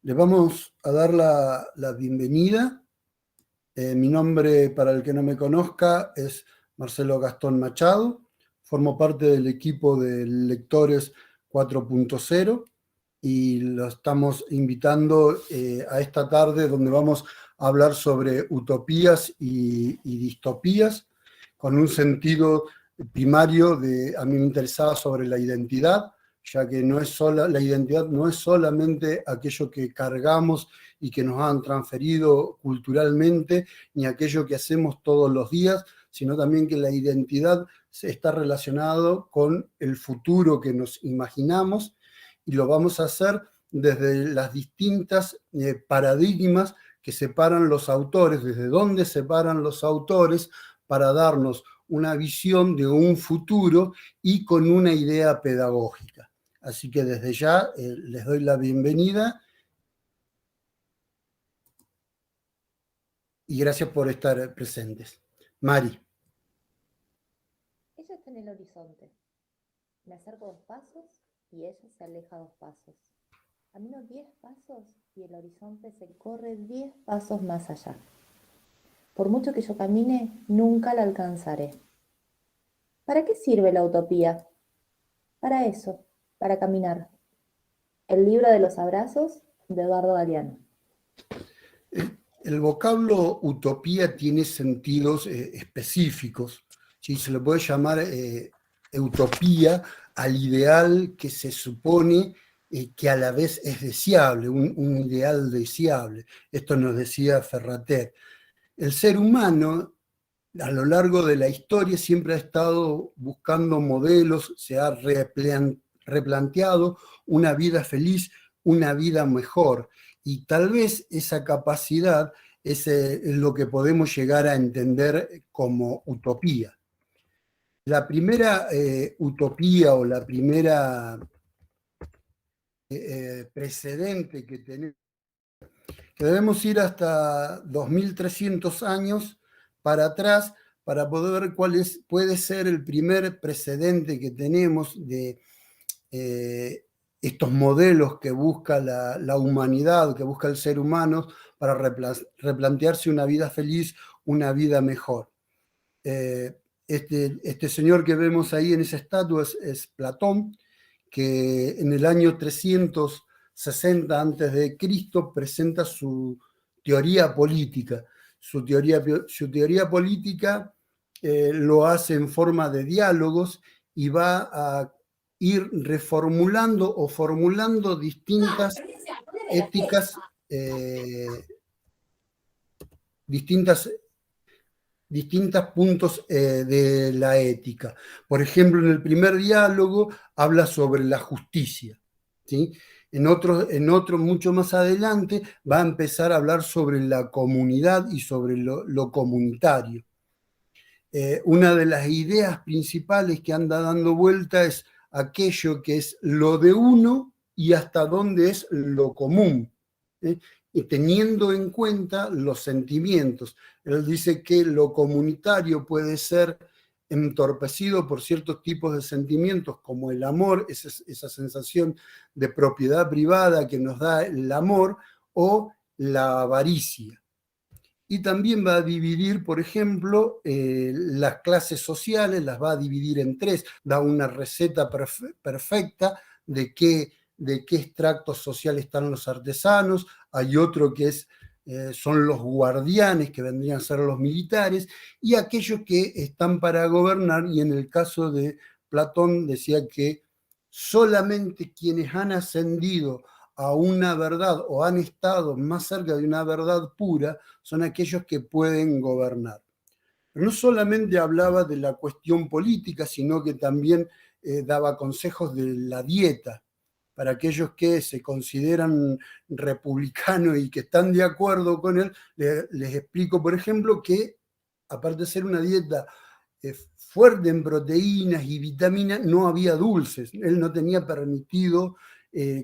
Le vamos a dar la bienvenida. Mi nombre, para el que no me conozca, es Marcelo Gastón Machado. Formo parte del equipo de Lectores 4.0 y lo estamos invitando a esta tarde donde vamos a hablar sobre utopías y distopías con un sentido primario a mí me interesaba sobre la identidad, ya que la identidad no es solamente aquello que cargamos y que nos han transferido culturalmente, ni aquello que hacemos todos los días, sino también que la identidad está relacionado con el futuro que nos imaginamos, y lo vamos a hacer desde las distintas paradigmas que separan los autores, desde dónde separan los autores para darnos una visión de un futuro y con una idea pedagógica. Así que desde ya les doy la bienvenida y gracias por estar presentes. Mari. Ella está en el horizonte. Me acerco 2 pasos y ella se aleja 2 pasos. Camino 10 pasos y el horizonte se corre 10 pasos más allá. Por mucho que yo camine, nunca la alcanzaré. ¿Para qué sirve la utopía? Para eso, para caminar. El libro de los abrazos, de Eduardo Galeano. El vocablo utopía tiene sentidos específicos. ¿Sí? Se le puede llamar utopía al ideal que se supone que a la vez es deseable, un ideal deseable. Esto nos decía Ferrater. El ser humano, a lo largo de la historia, siempre ha estado buscando modelos, se ha replanteado una vida feliz, una vida mejor. Y tal vez esa capacidad es lo que podemos llegar a entender como utopía. La primera utopía o la primera precedente que tenemos, que debemos ir hasta 2300 años para atrás para poder ver cuál puede ser el primer precedente que tenemos de estos modelos que busca la humanidad, que busca el ser humano para replantearse una vida feliz, una vida mejor. Este señor que vemos ahí en esa estatua es Platón, que en el año 360 a.C. presenta su teoría política. Su teoría política lo hace en forma de diálogos y va a ir reformulando o formulando distintas éticas, distintos puntos de la ética. Por ejemplo, en el primer diálogo habla sobre la justicia, ¿sí? En otro mucho más adelante va a empezar a hablar sobre la comunidad y sobre lo comunitario. Una de las ideas principales que anda dando vuelta es aquello que es lo de uno y hasta dónde es lo común, y teniendo en cuenta los sentimientos. Él dice que lo comunitario puede ser entorpecido por ciertos tipos de sentimientos como el amor, esa sensación de propiedad privada que nos da el amor, o la avaricia. Y también va a dividir, por ejemplo, las clases sociales, las va a dividir en 3, da una receta perfecta de qué extractos sociales están los artesanos, hay otro que son los guardianes, que vendrían a ser los militares, y aquellos que están para gobernar, y en el caso de Platón decía que solamente quienes han ascendido a una verdad o han estado más cerca de una verdad pura son aquellos que pueden gobernar. Pero no solamente hablaba de la cuestión política, sino que también daba consejos de la dieta. Para aquellos que se consideran republicanos y que están de acuerdo con él, les explico, por ejemplo, que aparte de ser una dieta fuerte en proteínas y vitaminas, no había dulces. Él no tenía permitido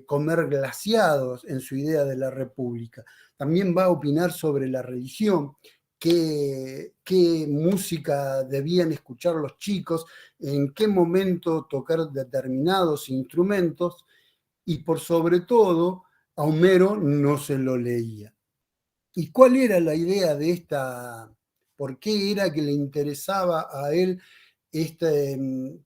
comer glaseados en su idea de la república. También va a opinar sobre la religión, qué música debían escuchar los chicos, en qué momento tocar determinados instrumentos, y por sobre todo a Homero no se lo leía. ¿Y cuál era la idea de esta? ¿Por qué era que le interesaba a él este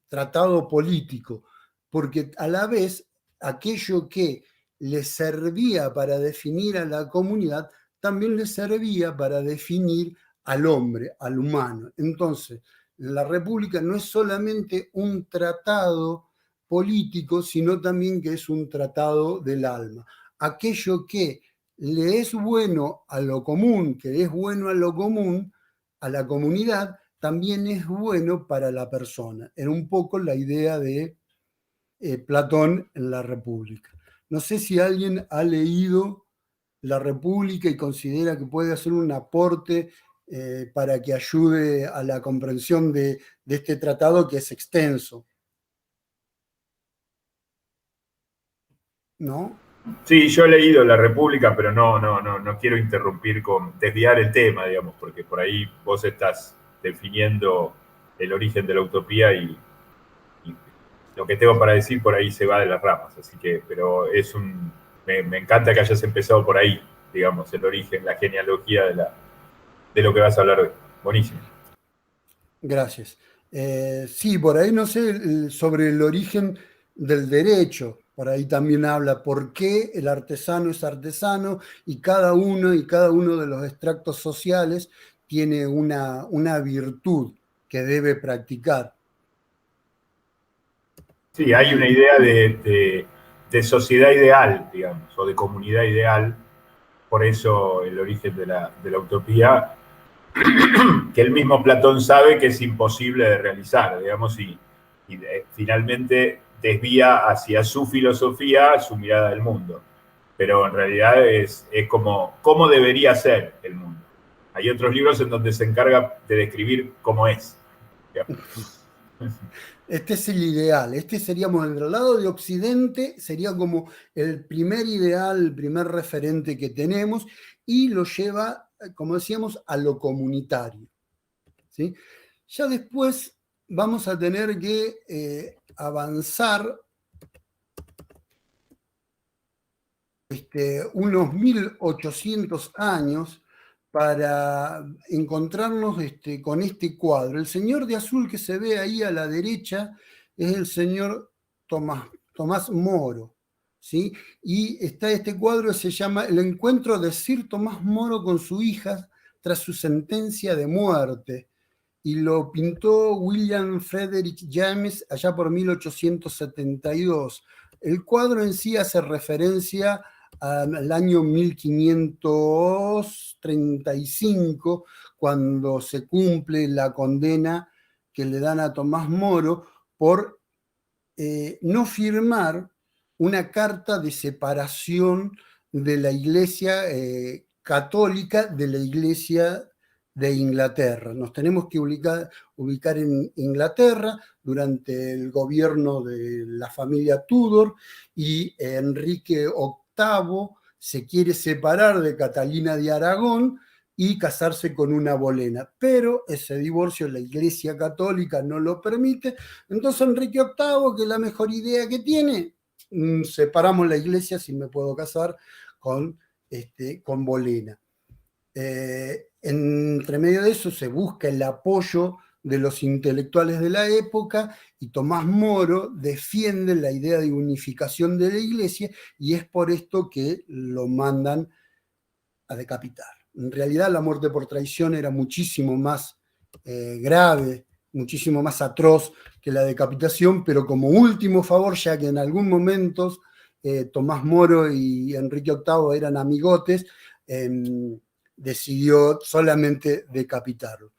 tratado político? Porque a la vez aquello que le servía para definir a la comunidad, también le servía para definir al hombre, al humano. Entonces, la República no es solamente un tratado político, sino también que es un tratado del alma. Aquello que le es bueno a lo común, que es bueno a lo común, a la comunidad, también es bueno para la persona. Era un poco la idea de Platón en la República. No sé si alguien ha leído La República y considera que puede hacer un aporte para que ayude a la comprensión de este tratado que es extenso. ¿No? Sí, yo he leído La República, pero no quiero interrumpir con desviar el tema, digamos, porque por ahí vos estás definiendo el origen de la utopía y lo que tengo para decir por ahí se va de las ramas, así que, pero me encanta que hayas empezado por ahí, digamos, el origen, la genealogía de lo que vas a hablar hoy. Buenísimo. Gracias. Sí, por ahí no sé sobre el origen del derecho. Por ahí también habla por qué el artesano es artesano y cada uno de los extractos sociales tiene una virtud que debe practicar. Sí, hay una idea de sociedad ideal, digamos, o de comunidad ideal, por eso el origen de la utopía, que el mismo Platón sabe que es imposible de realizar, digamos, finalmente desvía hacia su filosofía su mirada del mundo. Pero en realidad es como cómo debería ser el mundo. Hay otros libros en donde se encarga de describir cómo es. Este es el ideal, este seríamos del lado de Occidente, sería como el primer ideal, el primer referente que tenemos y lo lleva, como decíamos, a lo comunitario. ¿Sí? Ya después vamos a tener que avanzar unos 1800 años para encontrarnos con este cuadro. El señor de azul que se ve ahí a la derecha es el señor Tomás Moro. ¿Sí? Y está este cuadro que se llama El encuentro de Sir Tomás Moro con su hija tras su sentencia de muerte. Y lo pintó William Frederick James allá por 1872. El cuadro en sí hace referencia al año 1535, cuando se cumple la condena que le dan a Tomás Moro por no firmar una carta de separación de la Iglesia católica de la Iglesia de Inglaterra. Nos tenemos que ubicar en Inglaterra durante el gobierno de la familia Tudor y Enrique VIII se quiere separar de Catalina de Aragón y casarse con una bolena. Pero ese divorcio la Iglesia Católica no lo permite. Entonces Enrique VIII, que es la mejor idea que tiene, separamos la Iglesia si me puedo casar con bolena. Entre medio de eso se busca el apoyo de los intelectuales de la época y Tomás Moro defiende la idea de unificación de la Iglesia y es por esto que lo mandan a decapitar. En realidad la muerte por traición era muchísimo más grave, muchísimo más atroz que la decapitación, pero como último favor, ya que en algún momento Tomás Moro y Enrique VIII eran amigotes, decidió solamente decapitarlo.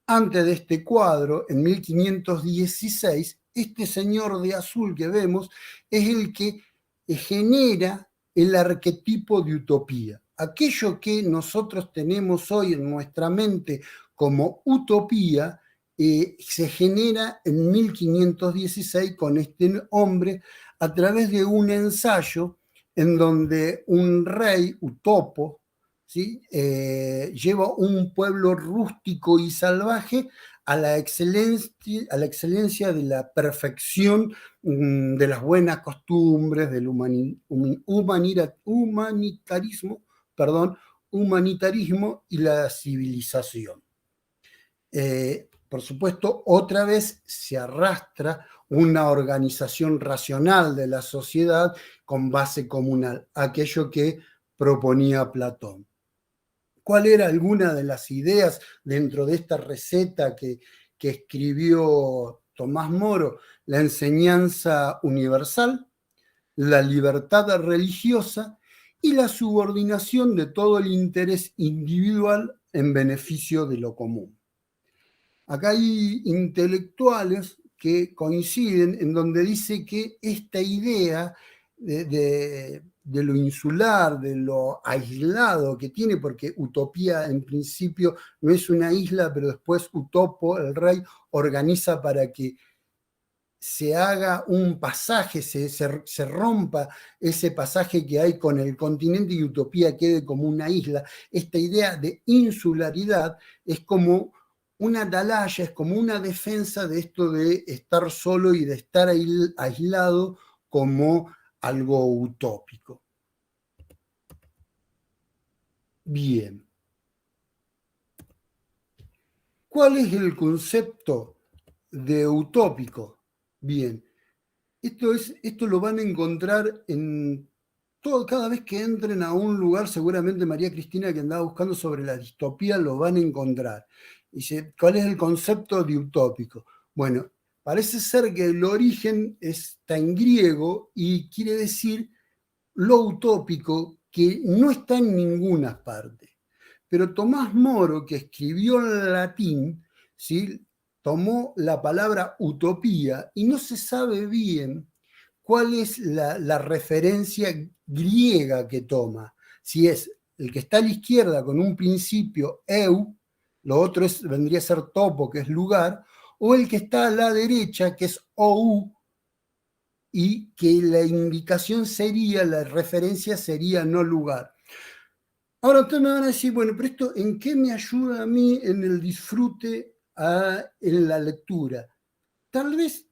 Antes de este cuadro, en 1516, este señor de azul que vemos es el que genera el arquetipo de utopía. Aquello que nosotros tenemos hoy en nuestra mente como utopía se genera en 1516 con este hombre a través de un ensayo en donde un rey, Utopo, ¿sí? Lleva un pueblo rústico y salvaje a la excelencia de la perfección de las buenas costumbres, del humanitarismo, humanitarismo y la civilización. Por supuesto, otra vez se arrastra una organización racional de la sociedad con base comunal, aquello que proponía Platón. ¿Cuál era alguna de las ideas dentro de esta receta que escribió Tomás Moro? La enseñanza universal, la libertad religiosa y la subordinación de todo el interés individual en beneficio de lo común. Acá hay intelectuales que coinciden en donde dice que esta idea de lo insular, de lo aislado que tiene, porque Utopía en principio no es una isla, pero después Utopo, el rey, organiza para que se haga un pasaje, se rompa ese pasaje que hay con el continente y Utopía quede como una isla. Esta idea de insularidad es como una atalaya, es como una defensa de esto de estar solo y de estar aislado como algo utópico. Bien. ¿Cuál es el concepto de utópico? Bien. Esto lo van a encontrar en cada vez que entren a un lugar, seguramente María Cristina, que andaba buscando sobre la distopía, lo van a encontrar. Dice, ¿cuál es el concepto de utópico? Bueno, parece ser que el origen está en griego y quiere decir lo utópico que no está en ninguna parte. Pero Tomás Moro, que escribió en latín, ¿sí?, tomó la palabra utopía y no se sabe bien cuál es la referencia griega que toma. Si es el que está a la izquierda con un principio eu, lo otro vendría a ser topo, que es lugar, o el que está a la derecha, que es ou, y que la indicación sería, la referencia sería no lugar. Ahora ustedes me van a decir, bueno, pero esto, ¿en qué me ayuda a mí en el disfrute, en la lectura? Tal vez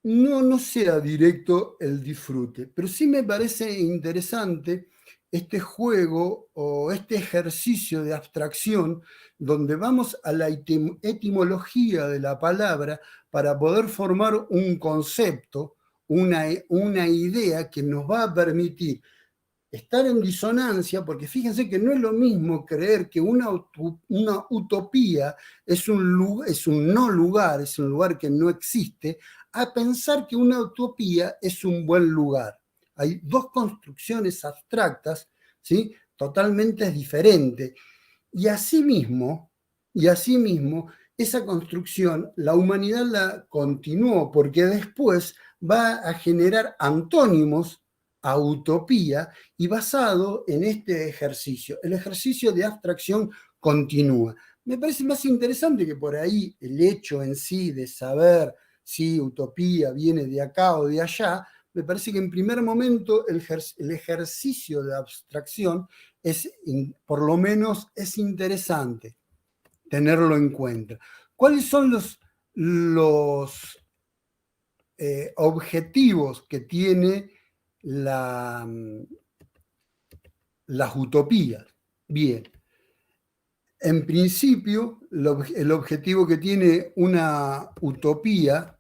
no sea directo el disfrute, pero sí me parece interesante este juego o este ejercicio de abstracción donde vamos a la etimología de la palabra para poder formar un concepto, una idea que nos va a permitir estar en disonancia, porque fíjense que no es lo mismo creer que una utopía es un no lugar, es un lugar que no existe, a pensar que una utopía es un buen lugar. Hay dos construcciones abstractas, ¿sí?, totalmente diferentes. Y asimismo, esa construcción, la humanidad la continuó, porque después va a generar antónimos a utopía y basado en este ejercicio. El ejercicio de abstracción continúa. Me parece más interesante que por ahí el hecho en sí de saber si utopía viene de acá o de allá, me parece que en primer momento el ejercicio de abstracción por lo menos es interesante tenerlo en cuenta. ¿Cuáles son los objetivos que tiene las utopías? Bien, en principio, el objetivo que tiene una utopía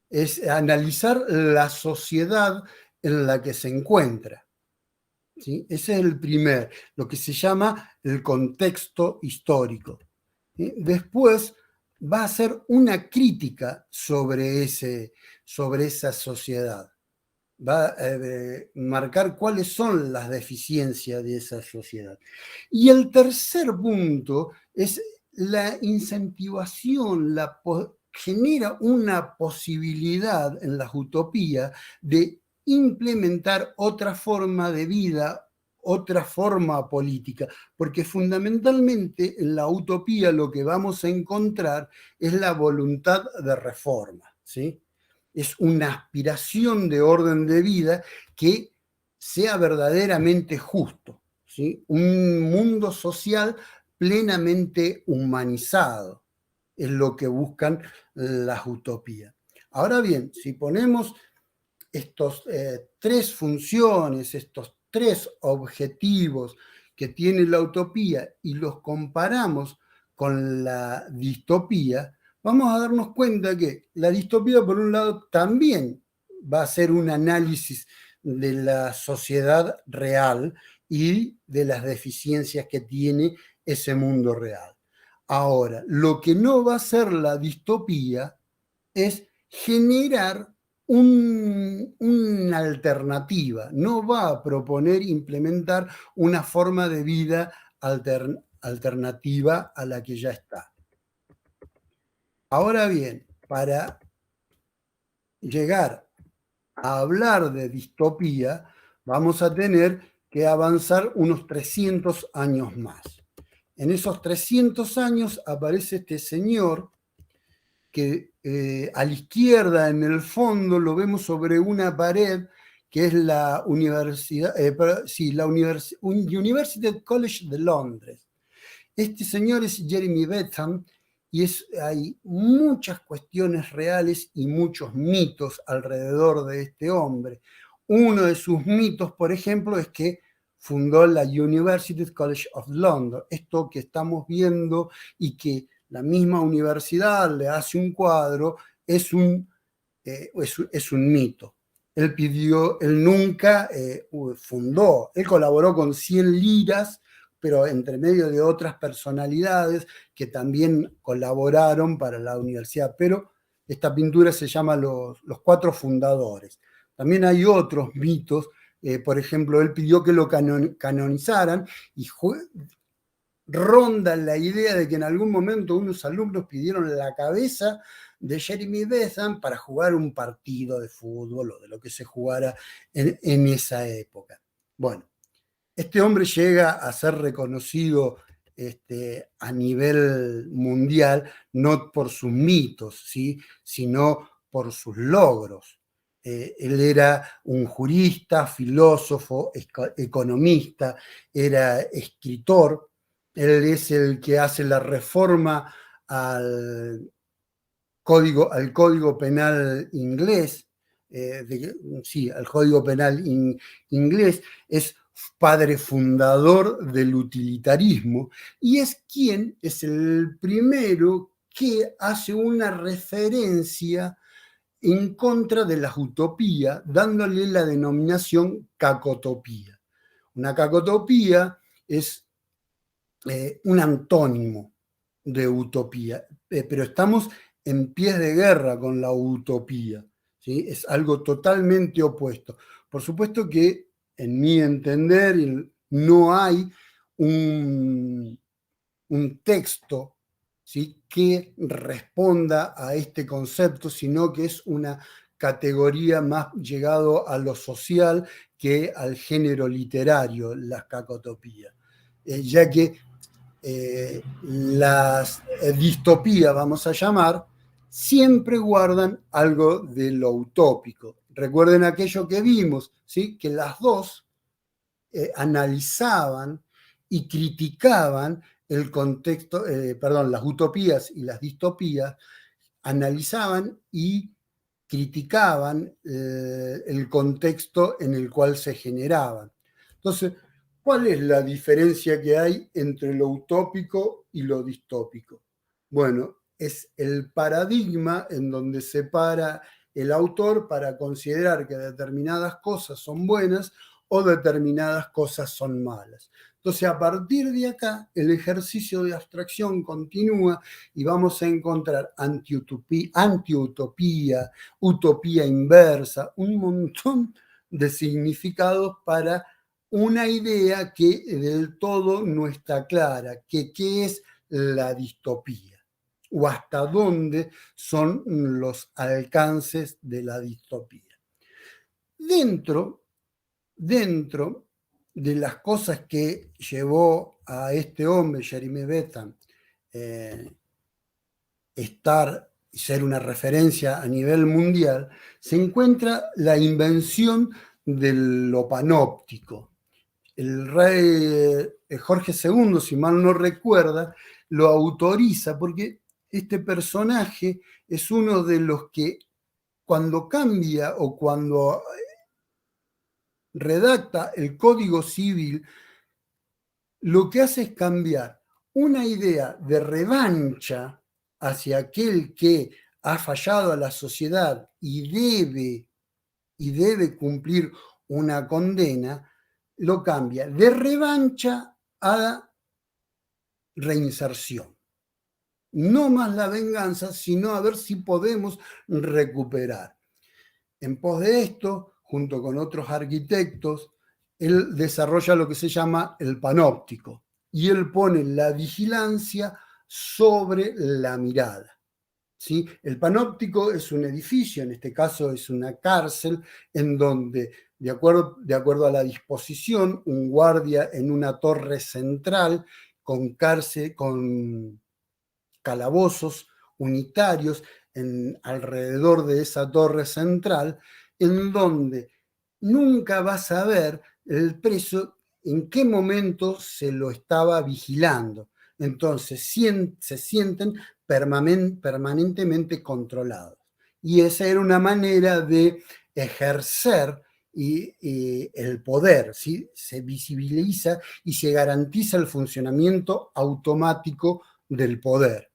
es analizar la sociedad en la que se encuentra, ¿sí? Ese es el primer, lo que se llama el contexto histórico, ¿sí? Después va a hacer una crítica sobre esa sociedad. Va a marcar cuáles son las deficiencias de esa sociedad. Y el tercer punto es la incentivación, genera una posibilidad en las utopías de implementar otra forma de vida, otra forma política, porque fundamentalmente en la utopía lo que vamos a encontrar es la voluntad de reforma, ¿sí? Es una aspiración de orden de vida que sea verdaderamente justo, ¿sí? Un mundo social plenamente humanizado, es lo que buscan las utopías. Ahora bien, si ponemos estos tres funciones, estos tres objetivos que tiene la utopía y los comparamos con la distopía, vamos a darnos cuenta que la distopía, por un lado, también va a ser un análisis de la sociedad real y de las deficiencias que tiene ese mundo real. Ahora, lo que no va a hacer la distopía es generar una alternativa, no va a proponer implementar una forma de vida alternativa a la que ya está. Ahora bien, para llegar a hablar de distopía, vamos a tener que avanzar unos 300 años más. En esos 300 años aparece este señor que a la izquierda, en el fondo, lo vemos sobre una pared que es la Universidad, University College de Londres. Este señor es Jeremy Bentham y hay muchas cuestiones reales y muchos mitos alrededor de este hombre. Uno de sus mitos, por ejemplo, es que fundó la University College of London. Esto que estamos viendo y que la misma universidad le hace un cuadro, es un mito. Él nunca fundó, él colaboró con 100 liras, pero entre medio de otras personalidades que también colaboraron para la universidad. Pero esta pintura se llama Los Cuatro Fundadores. También hay otros mitos, por ejemplo, él pidió que lo canonizaran y ronda la idea de que en algún momento unos alumnos pidieron la cabeza de Jeremy Bentham para jugar un partido de fútbol o de lo que se jugara en esa época. Bueno, este hombre llega a ser reconocido a nivel mundial no por sus mitos, ¿sí?, sino por sus logros. Él era un jurista, filósofo, economista, era escritor. Él es el que hace la reforma al Código Penal inglés, al Código Penal inglés, es padre fundador del utilitarismo y es el primero que hace una referencia en contra de las utopías, dándole la denominación cacotopía. Una cacotopía es un antónimo de utopía, pero estamos en pies de guerra con la utopía, ¿sí? Es algo totalmente opuesto. Por supuesto que, en mi entender, no hay un texto, ¿sí?, que responda a este concepto, sino que es una categoría más llegado a lo social que al género literario, las cacotopías, ya que las distopías, vamos a llamar, siempre guardan algo de lo utópico. Recuerden aquello que vimos, ¿sí?, que las dos analizaban y criticaban el contexto, las utopías y las distopías analizaban y criticaban el contexto en el cual se generaban. Entonces, ¿cuál es la diferencia que hay entre lo utópico y lo distópico? Bueno, es el paradigma en donde se para el autor para considerar que determinadas cosas son buenas o determinadas cosas son malas. Entonces, a partir de acá, el ejercicio de abstracción continúa y vamos a encontrar antiutopía, utopía inversa, un montón de significados para una idea que del todo no está clara, que qué es la distopía o hasta dónde son los alcances de la distopía. Dentro de las cosas que llevó a este hombre, Jeremy Bentham, estar y ser una referencia a nivel mundial, se encuentra la invención de lo panóptico. El rey Jorge II, si mal no recuerda, lo autoriza porque este personaje es uno de los que cuando cambia o cuando redacta el Código Civil, lo que hace es cambiar una idea de revancha hacia aquel que ha fallado a la sociedad y debe cumplir una condena, lo cambia de revancha a reinserción. No más la venganza, sino a ver si podemos recuperar. En pos de esto, junto con otros arquitectos, él desarrolla lo que se llama el panóptico y él pone la vigilancia sobre la mirada. ¿Sí? El panóptico es un edificio, en este caso es una cárcel, en donde, de acuerdo a la disposición, un guardia en una torre central con calabozos unitarios alrededor de esa torre central, en donde nunca va a saber el preso en qué momento se lo estaba vigilando. Entonces se sienten permanentemente controlados. Y esa era una manera de ejercer el poder, ¿sí? Se visibiliza y se garantiza el funcionamiento automático del poder.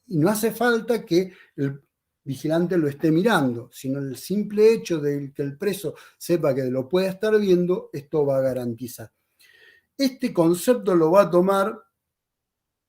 Y no hace falta que el vigilante lo esté mirando, sino el simple hecho de que el preso sepa que lo puede estar viendo, esto va a garantizar. Este concepto lo va a tomar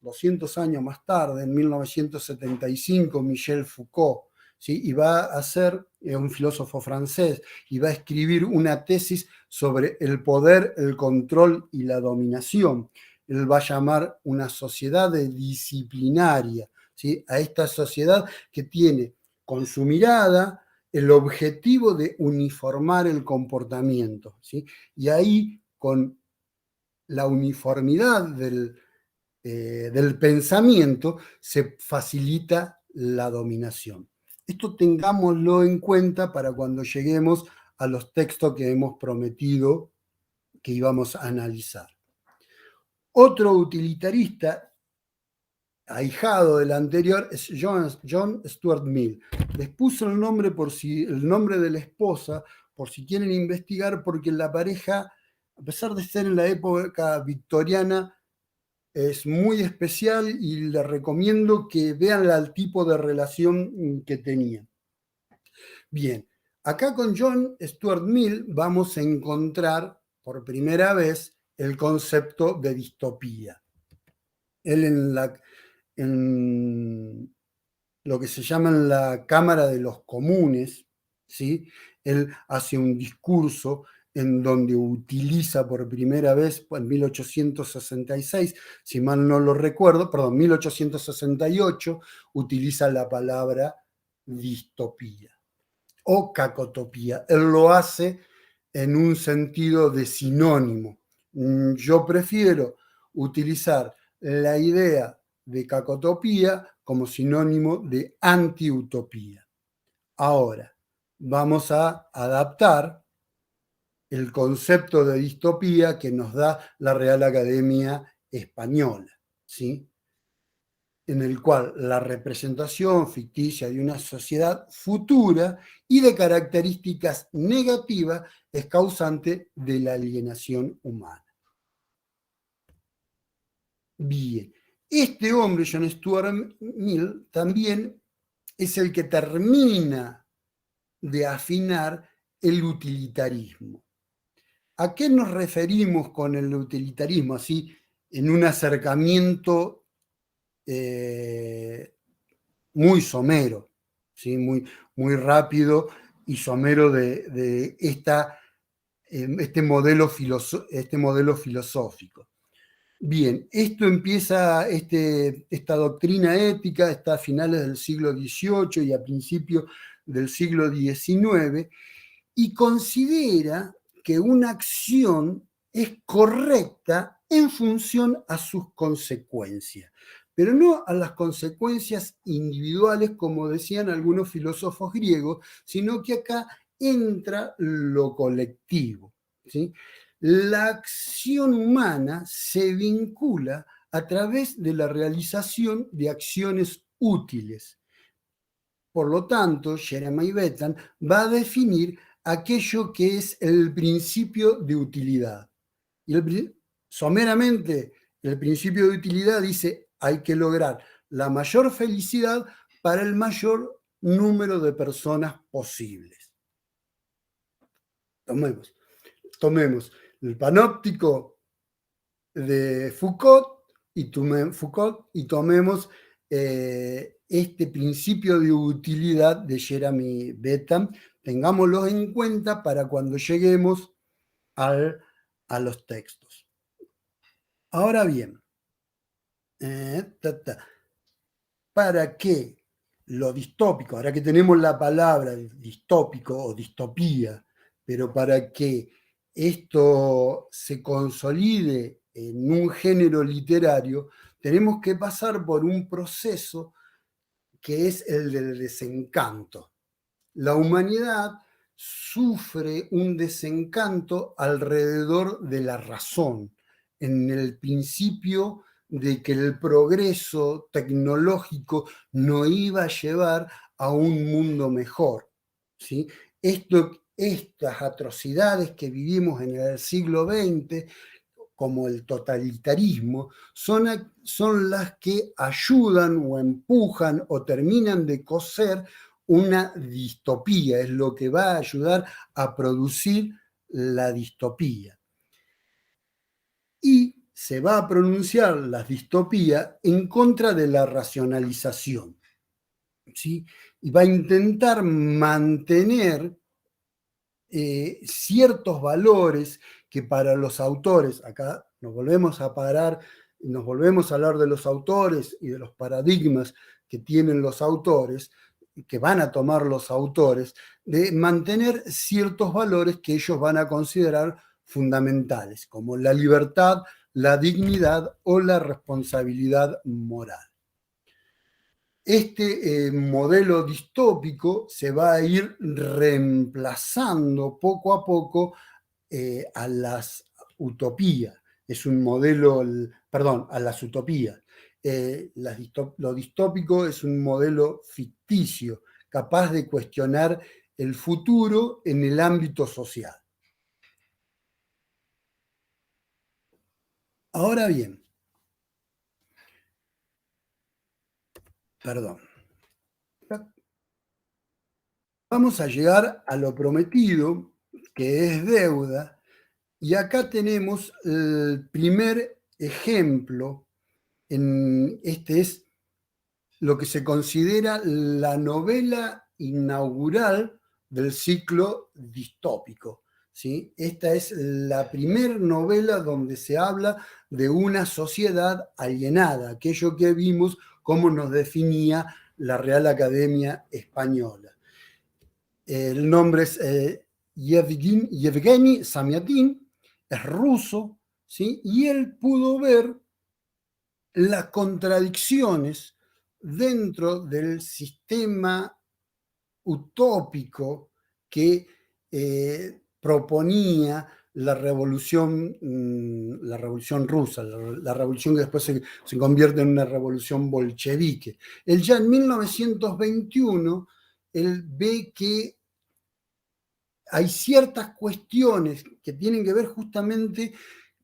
200 años más tarde, en 1975, Michel Foucault, ¿sí? Y va a ser un filósofo francés, y va a escribir una tesis sobre el poder, el control y la dominación. Él va a llamar una sociedad disciplinaria, ¿sí? A esta sociedad que tiene con su mirada el objetivo de uniformar el comportamiento, ¿sí? Y ahí, con la uniformidad del pensamiento, se facilita la dominación. Esto tengámoslo en cuenta para cuando lleguemos a los textos que hemos prometido que íbamos a analizar. Otro utilitarista ahijado del anterior es John Stuart Mill. Les puso el nombre de la esposa, por si quieren investigar, porque la pareja, a pesar de ser en la época victoriana, es muy especial y les recomiendo que vean el tipo de relación que tenían. Bien, acá con John Stuart Mill vamos a encontrar por primera vez el concepto de distopía. Él en lo que se llama la Cámara de los Comunes, ¿sí? Él hace un discurso en donde utiliza por primera vez, en 1866, si mal no lo recuerdo, 1868, utiliza la palabra distopía o cacotopía. Él lo hace en un sentido de sinónimo. Yo prefiero utilizar la idea de cacotopía como sinónimo de antiutopía. Ahora, vamos a adaptar el concepto de distopía que nos da la Real Academia Española, ¿sí? En el cual la representación ficticia de una sociedad futura y de características negativas es causante de la alienación humana. Bien, este hombre, John Stuart Mill, también es el que termina de afinar el utilitarismo. ¿A qué nos referimos con el utilitarismo? Así, en un acercamiento muy somero, ¿sí? Muy rápido y somero de este modelo filosófico. Bien, esto empieza, esta doctrina ética está a finales del siglo XVIII y a principios del siglo XIX, y considera que una acción es correcta en función a sus consecuencias, pero no a las consecuencias individuales, como decían algunos filósofos griegos, sino que acá entra lo colectivo, ¿sí? La acción humana se vincula a través de la realización de acciones útiles. Por lo tanto, Jeremy Bentham va a definir aquello que es el principio de utilidad. Y someramente, el principio de utilidad dice, hay que lograr la mayor felicidad para el mayor número de personas posibles. Tomemos el panóptico de Foucault y tomemos este principio de utilidad de Jeremy Bentham. Tengámoslo en cuenta para cuando lleguemos a los textos. Ahora bien, para que lo distópico, ahora que tenemos la palabra distópico o distopía, pero para que esto se consolide en un género literario, tenemos que pasar por un proceso que es el del desencanto. La humanidad sufre un desencanto alrededor de la razón, en el principio de que el progreso tecnológico no iba a llevar a un mundo mejor, ¿sí? Estas atrocidades que vivimos en el siglo XX, como el totalitarismo, son las que ayudan o empujan o terminan de coser una distopía, es lo que va a ayudar a producir la distopía. Y se va a pronunciar la distopía en contra de la racionalización, ¿sí? Y va a intentar mantener ciertos valores que para los autores, acá nos volvemos a parar, nos volvemos a hablar de los autores y de los paradigmas que tienen los autores, que van a tomar los autores, de mantener ciertos valores que ellos van a considerar fundamentales, como la libertad, la dignidad o la responsabilidad moral. Este modelo distópico se va a ir reemplazando poco a poco a las utopías. Es un modelo, a las utopías. Lo distópico es un modelo ficticio, capaz de cuestionar el futuro en el ámbito social. Ahora bien, vamos a llegar a lo prometido, que es deuda, y acá tenemos el primer ejemplo. Este es lo que se considera la novela inaugural del ciclo distópico, ¿sí? Esta es la primera novela donde se habla de una sociedad alienada, aquello que vimos cómo nos definía la Real Academia Española. El nombre es Yevgeny Zamyatin, es ruso, ¿sí? Y él pudo ver las contradicciones dentro del sistema utópico que proponía la revolución rusa, la revolución que después se convierte en una revolución bolchevique. Él ya en 1921, él ve que hay ciertas cuestiones que tienen que ver justamente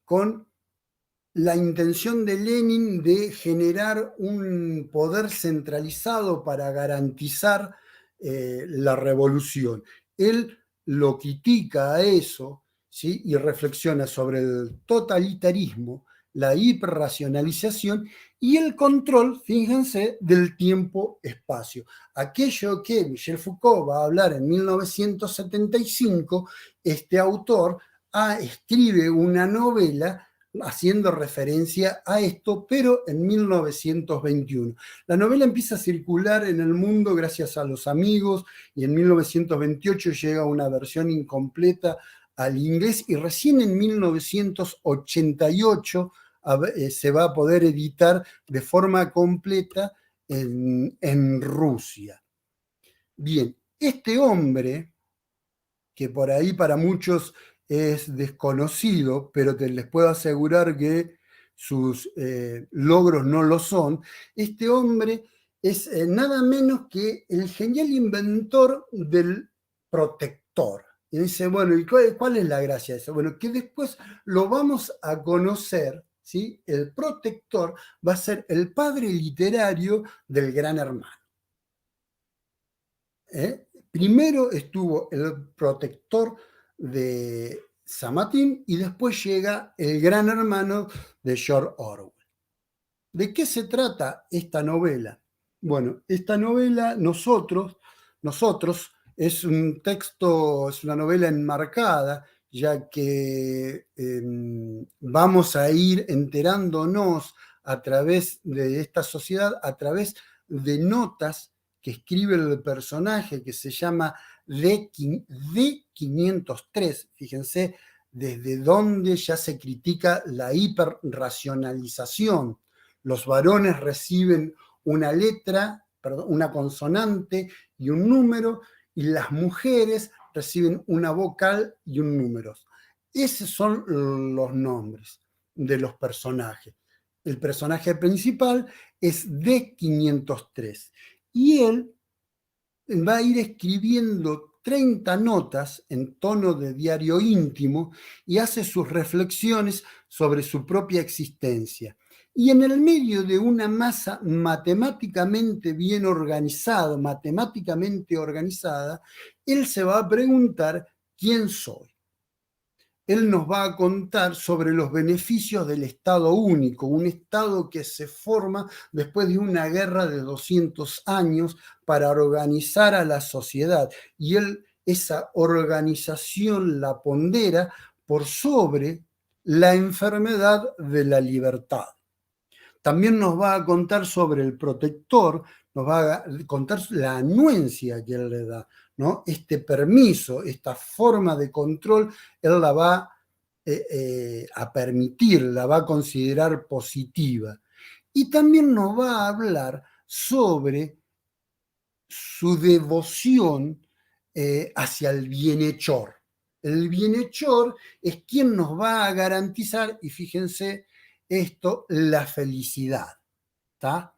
con la intención de Lenin de generar un poder centralizado para garantizar la revolución. Él lo critica a eso, ¿sí? Y reflexiona sobre el totalitarismo, la hiperracionalización y el control, fíjense, del tiempo-espacio. Aquello que Michel Foucault va a hablar en 1975, este autor escribe una novela haciendo referencia a esto, pero en 1921. La novela empieza a circular en el mundo gracias a los amigos y en 1928 llega una versión incompleta al inglés y recién en 1988 se va a poder editar de forma completa en Rusia. Bien, este hombre, que por ahí para muchos es desconocido, pero les puedo asegurar que sus logros no lo son, este hombre es nada menos que el genial inventor del protector. Y dice, bueno, ¿y cuál es la gracia de eso? Bueno, que después lo vamos a conocer, ¿sí? El protector va a ser el padre literario del Gran Hermano. Primero estuvo el protector de Samattín y después llega el Gran Hermano de George Orwell. ¿De qué se trata esta novela? Bueno, esta novela, nosotros, es un texto, es una novela enmarcada, ya que vamos a ir enterándonos a través de esta sociedad, a través de notas que escribe el personaje que se llama D503, fíjense, desde donde ya se critica la hiperracionalización. Los varones reciben una letra, perdón, una consonante y un número, y las mujeres reciben una vocal y un número. Esos son los nombres de los personajes. El personaje principal es D503 y él va a ir escribiendo 30 notas en tono de diario íntimo y hace sus reflexiones sobre su propia existencia. Y en el medio de una masa matemáticamente bien organizada, él se va a preguntar ¿quién soy? Él nos va a contar sobre los beneficios del Estado único, un Estado que se forma después de una guerra de 200 años para organizar a la sociedad. Y él esa organización la pondera por sobre la enfermedad de la libertad. También nos va a contar sobre el protector, nos va a contar la anuencia que él le da, ¿no? Este permiso, esta forma de control, él la va a permitir, la va a considerar positiva. Y también nos va a hablar sobre su devoción hacia el bienhechor. El bienhechor es quien nos va a garantizar, y fíjense esto, la felicidad. ¿Está?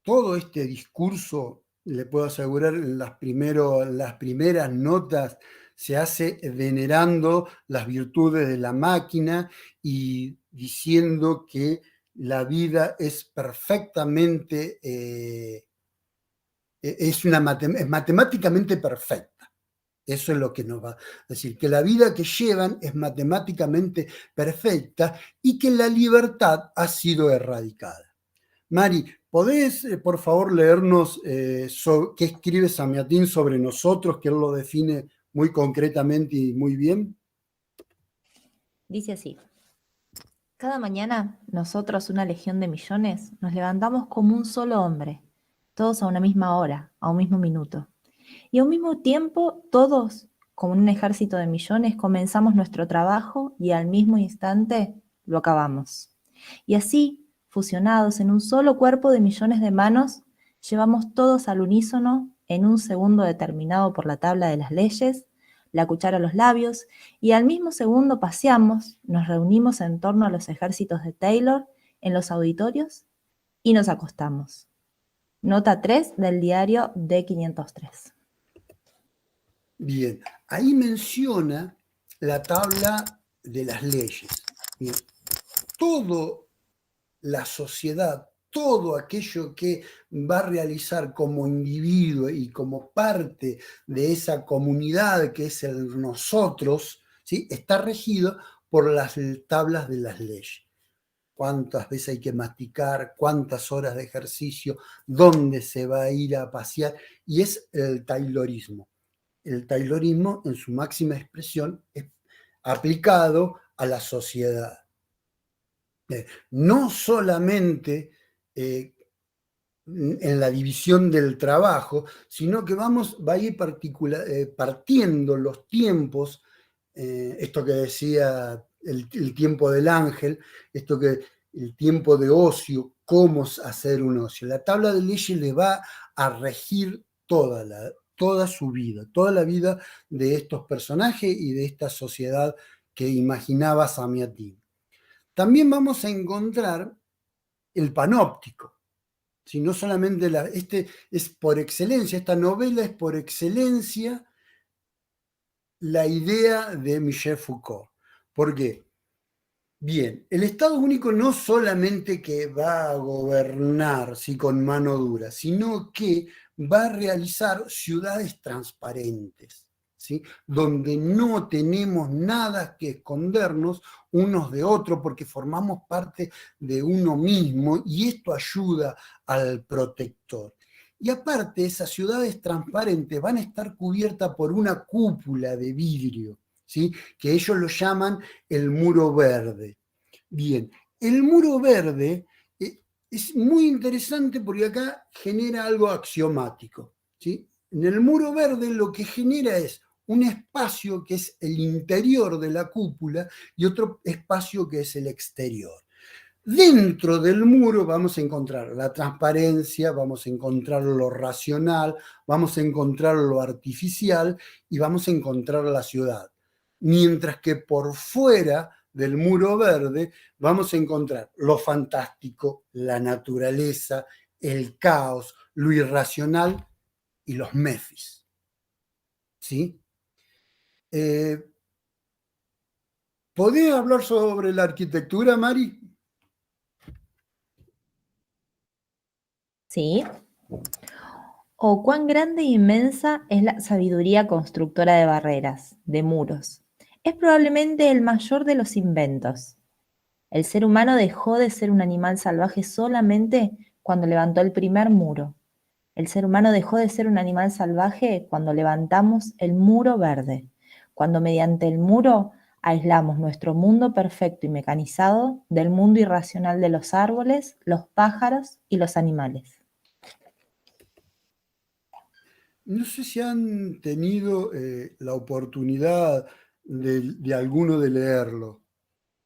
Todo este discurso, le puedo asegurar, las primeras notas se hace venerando las virtudes de la máquina y diciendo que la vida es perfectamente, es matemáticamente perfecta. Eso es lo que nos va a decir, que la vida que llevan es matemáticamente perfecta y que la libertad ha sido erradicada. Mari, ¿podés, por favor, leernos qué escribe Samiatín sobre nosotros, que él lo define muy concretamente y muy bien? Dice así: cada mañana nosotros, una legión de millones, nos levantamos como un solo hombre, todos a una misma hora, a un mismo minuto. Y a un mismo tiempo, todos, como en un ejército de millones, comenzamos nuestro trabajo y al mismo instante lo acabamos. Y así, fusionados en un solo cuerpo de millones de manos, llevamos todos al unísono, en un segundo determinado por la tabla de las leyes, la cuchara a los labios, y al mismo segundo paseamos, nos reunimos en torno a los ejércitos de Taylor en los auditorios y nos acostamos. Nota 3 del diario D503. Bien, ahí menciona la tabla de las leyes. Bien, toda la sociedad, todo aquello que va a realizar como individuo y como parte de esa comunidad que es el nosotros, ¿sí? Está regido por las tablas de las leyes. Cuántas veces hay que masticar, cuántas horas de ejercicio, dónde se va a ir a pasear, y es el taylorismo. El taylorismo, en su máxima expresión, es aplicado a la sociedad. No solamente en la división del trabajo, sino que va a ir partiendo los tiempos, esto que decía el tiempo del ángel, el tiempo de ocio, cómo hacer un ocio. La tabla de leyes le va a regir toda su vida, toda la vida de estos personajes y de esta sociedad que imaginaba Samiatín. También vamos a encontrar el panóptico. Si no solamente este es por excelencia, esta novela es por excelencia la idea de Michel Foucault. ¿Por qué? Bien, el Estado único no solamente que va a gobernar ¿sí? con mano dura, sino que va a realizar ciudades transparentes, ¿sí? Donde no tenemos nada que escondernos unos de otros porque formamos parte de uno mismo y esto ayuda al protector. Y aparte, esas ciudades transparentes van a estar cubiertas por una cúpula de vidrio, ¿sí? Que ellos lo llaman el muro verde. Bien, el muro verde es muy interesante porque acá genera algo axiomático, ¿sí? En el muro verde lo que genera es un espacio que es el interior de la cúpula y otro espacio que es el exterior. Dentro del muro vamos a encontrar la transparencia, vamos a encontrar lo racional, vamos a encontrar lo artificial y vamos a encontrar la ciudad. Mientras que por fuera del muro verde vamos a encontrar lo fantástico, la naturaleza, el caos, lo irracional y los mefis. ¿Sí? ¿Podés hablar sobre la arquitectura, Mari? Sí. Oh, cuán grande e inmensa es la sabiduría constructora de barreras, de muros. Es probablemente el mayor de los inventos. El ser humano dejó de ser un animal salvaje solamente cuando levantó el primer muro. El ser humano dejó de ser un animal salvaje cuando levantamos el muro verde, cuando mediante el muro aislamos nuestro mundo perfecto y mecanizado del mundo irracional de los árboles, los pájaros y los animales. No sé si han tenido la oportunidad de alguno de leerlo,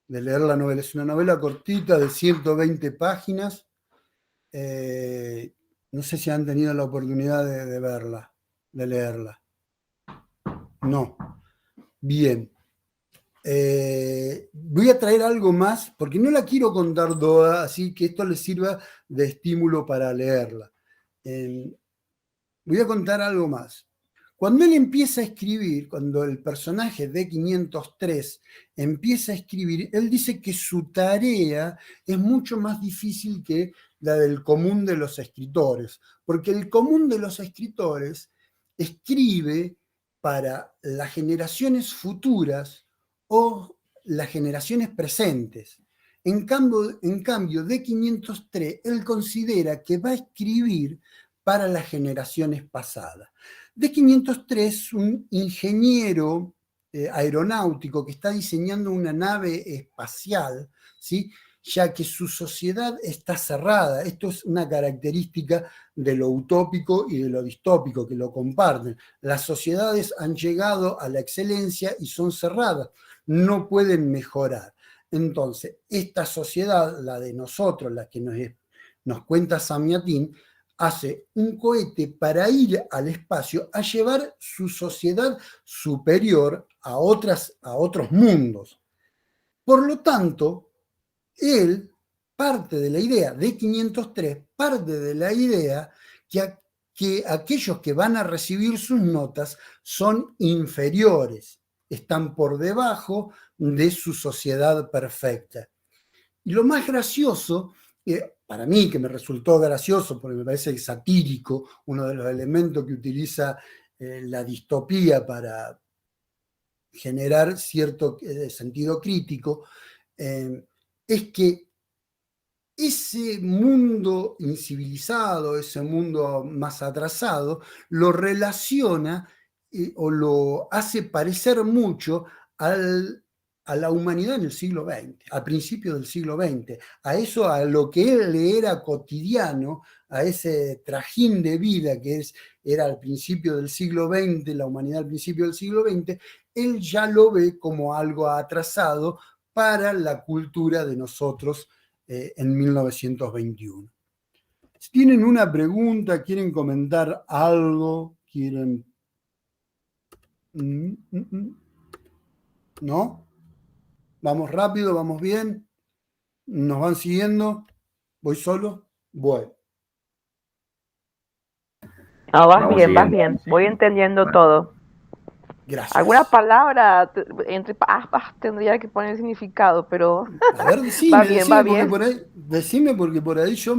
de leer la novela. Es una novela cortita de 120 páginas. No sé si han tenido la oportunidad de verla, de leerla. No. Bien. Voy a traer algo más, porque no la quiero contar toda, así que esto les sirva de estímulo para leerla. Voy a contar algo más. Cuando él empieza a escribir, cuando el personaje de 503 empieza a escribir, él dice que su tarea es mucho más difícil que la del común de los escritores, porque el común de los escritores escribe para las generaciones futuras o las generaciones presentes. En cambio, de 503, él considera que va a escribir para las generaciones pasadas. D503 es un ingeniero aeronáutico que está diseñando una nave espacial, ¿sí? Ya que su sociedad está cerrada. Esto es una característica de lo utópico y de lo distópico, que lo comparten. Las sociedades han llegado a la excelencia y son cerradas, no pueden mejorar. Entonces, esta sociedad, la de nosotros, la que nos cuenta Samiatín, hace un cohete para ir al espacio a llevar su sociedad superior a otros mundos. Por lo tanto, él parte de la idea de 503, parte de la idea que aquellos que van a recibir sus notas son inferiores, están por debajo de su sociedad perfecta. Y lo más gracioso, para mí que me resultó gracioso, porque me parece satírico, uno de los elementos que utiliza la distopía para generar cierto sentido crítico, es que ese mundo incivilizado, ese mundo más atrasado, lo relaciona o lo hace parecer mucho a la humanidad en el siglo XX, al principio del siglo XX, a eso, a lo que él le era cotidiano, a ese trajín de vida que era al principio del siglo XX, la humanidad al principio del siglo XX, él ya lo ve como algo atrasado para la cultura de nosotros en 1921. Si tienen una pregunta, quieren comentar algo, quieren... ¿No? ¿Vamos rápido? ¿Vamos bien? ¿Nos van siguiendo? ¿Voy solo? Bueno, No, vas Vamos bien, vas siguiendo, bien. vamos Voy siguiendo. entendiendo Bueno, todo. Alguna gracias. palabra entre aspas tendría que poner significado, pero A ver, va decime, bien, va bien. decime porque por ahí yo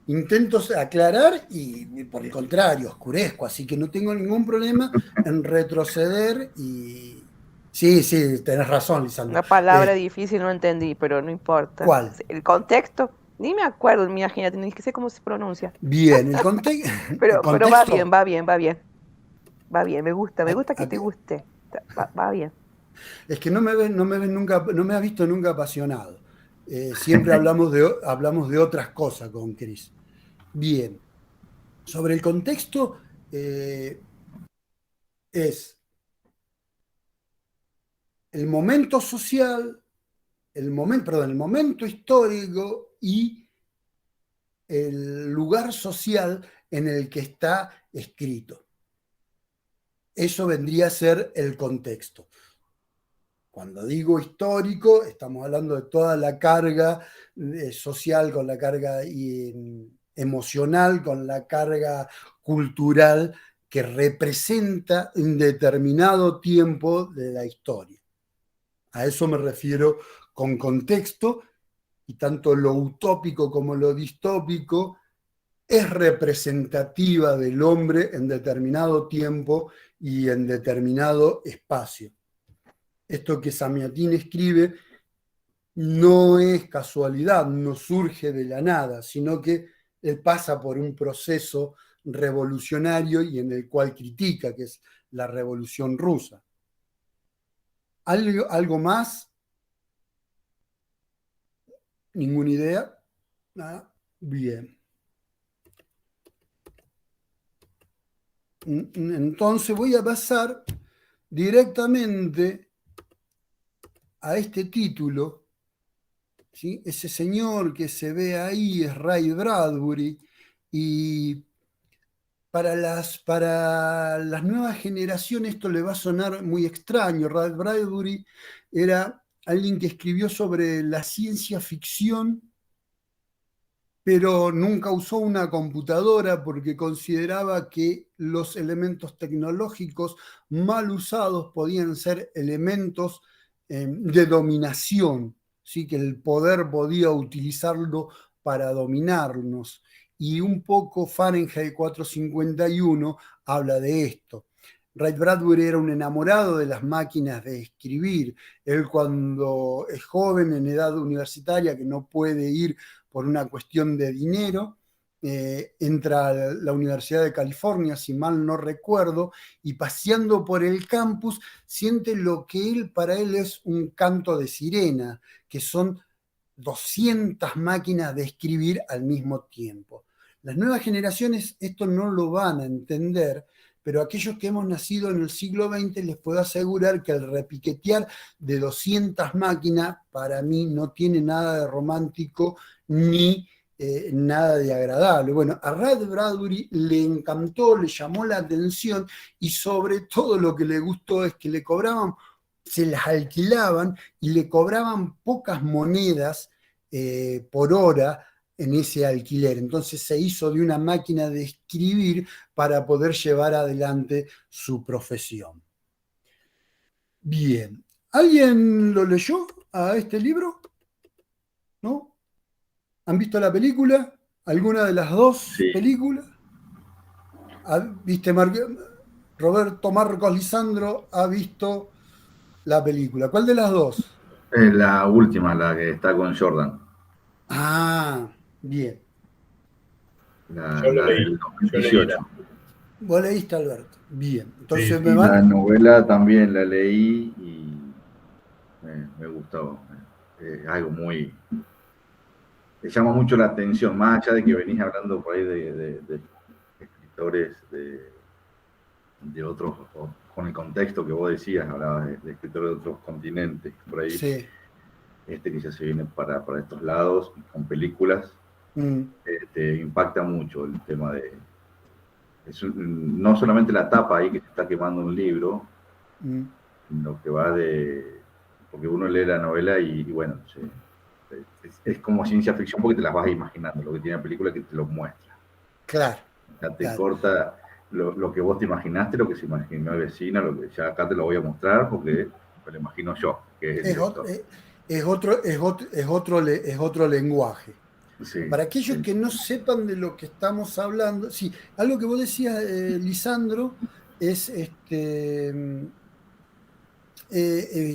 intento aclarar y por el contrario, oscurezco, así que no tengo ningún problema en retroceder y... Sí, sí, tenés razón, Lisandro. Una palabra difícil no entendí, pero no importa. ¿Cuál? El contexto, ni me acuerdo, imagínate, ni sé cómo se pronuncia. Bien, el Pero va bien, contexto. va bien, va bien. Va bien, me a- gusta que a- te guste. Va bien. Es que no me ves nunca, no me has visto nunca apasionado. Siempre hablamos de otras cosas con Cris. Bien, sobre el contexto, es el momento social, el momento histórico y el lugar social en el que está escrito. Eso vendría a ser el contexto. Cuando digo histórico, estamos hablando de toda la carga social, con la carga emocional, con la carga cultural que representa un determinado tiempo de la historia. A eso me refiero con contexto, y tanto lo utópico como lo distópico es representativa del hombre en determinado tiempo y en determinado espacio. Esto que Samiatín escribe no es casualidad, no surge de la nada, sino que él pasa por un proceso revolucionario y en el cual critica, que es la Revolución Rusa. ¿Algo más? ¿Ninguna idea? Nada. Bien. Entonces voy a pasar directamente a este título, ¿sí? Ese señor que se ve ahí es Ray Bradbury, y para las nuevas generaciones esto le va a sonar muy extraño. Ray Bradbury era alguien que escribió sobre la ciencia ficción, pero nunca usó una computadora porque consideraba que los elementos tecnológicos mal usados podían ser elementos de dominación, ¿sí? Que el poder podía utilizarlo para dominarnos. Y un poco Fahrenheit 451 habla de esto. Ray Bradbury era un enamorado de las máquinas de escribir. Él, cuando es joven, en edad universitaria, que no puede ir por una cuestión de dinero, entra a la Universidad de California, si mal no recuerdo, y paseando por el campus siente lo que para él es un canto de sirena, que son 200 máquinas de escribir al mismo tiempo. Las nuevas generaciones esto no lo van a entender, pero aquellos que hemos nacido en el siglo XX les puedo asegurar que el repiquetear de 200 máquinas para mí no tiene nada de romántico ni nada de agradable. Bueno, a Ray Bradbury le encantó, le llamó la atención, y sobre todo lo que le gustó es que le cobraban, se las alquilaban y le cobraban pocas monedas por hora en ese alquiler. Entonces se hizo de una máquina de escribir para poder llevar adelante su profesión. Bien. ¿Alguien lo leyó a este libro? ¿No? ¿Han visto la película? ¿Alguna de las dos sí. películas? ¿Viste, Roberto Marcos Lisandro ha visto la película? ¿Cuál de las dos? La última, la que está con Jordan. Ah, bien. Yo lo La leí, del yo leí 2018. Vos leíste, Alberto. Bien. Entonces Sí. me Y la van. novela también la leí y me gustó. Algo muy... Me llama mucho la atención, más allá de que venís hablando por ahí de escritores de otros, con el contexto que vos decías, hablabas de escritores de otros continentes, por ahí, Sí. que ya se viene para estos lados, con películas, impacta mucho el tema de... no solamente la tapa ahí que se está quemando un libro, lo que va de... Porque uno lee la novela y bueno, Es como ciencia ficción porque te las vas imaginando, lo que tiene la película que te lo muestra. Claro. Ya te Claro. corta lo que vos te imaginaste, lo que se imaginó el vecino, lo que ya acá te lo voy a mostrar porque me lo imagino yo, que es el director. Es otro lenguaje. Sí, Para aquellos sí. que no sepan de lo que estamos hablando, sí, algo que vos decías, Lisandro, es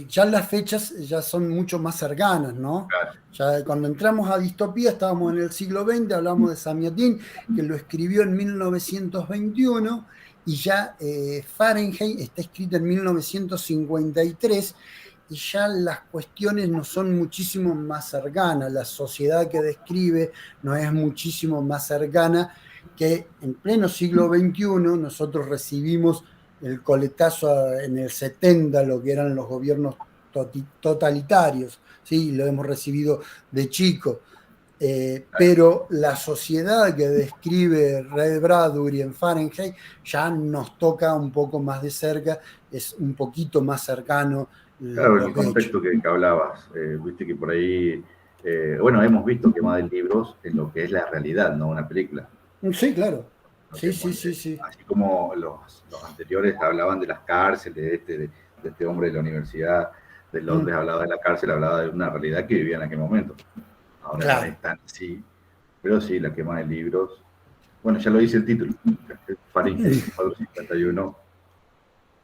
ya las fechas ya son mucho más cercanas, ¿no? Claro. Ya cuando entramos a distopía estábamos en el siglo XX, hablamos de Samiatin, que lo escribió en 1921, y ya Fahrenheit está escrita en 1953, y ya las cuestiones no son muchísimo más cercanas, la sociedad que describe no es muchísimo más cercana que en pleno siglo XXI nosotros recibimos el coletazo en el 70, lo que eran los gobiernos totalitarios, ¿sí? Lo hemos recibido de chico. Pero la sociedad que describe Ray Bradbury en Fahrenheit ya nos toca un poco más de cerca, es un poquito más cercano Claro, los el hechos. contexto que hablabas, viste que por ahí, bueno, hemos visto quema de libros en lo que es la realidad, no una película. Sí, claro. No Sí, te sí, muestre. sí, sí. Así como los anteriores hablaban de las cárceles, de este hombre de la Universidad de Londres hablaba de la cárcel, hablaba de una realidad que vivía en aquel momento. Ahora no Claro. es tan así, pero sí, la quema de libros. Bueno, ya lo dice el título, Fahrenheit 451.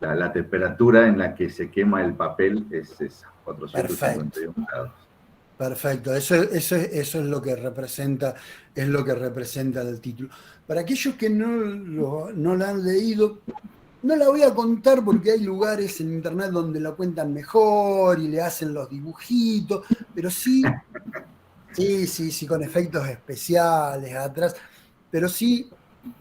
La temperatura en la que se quema el papel es esa, Perfecto. 451 grados. Perfecto, eso es lo que representa, es lo que representa el título. Para aquellos que no la han leído, no la voy a contar porque hay lugares en internet donde la cuentan mejor y le hacen los dibujitos, pero sí, sí, con efectos especiales atrás, pero sí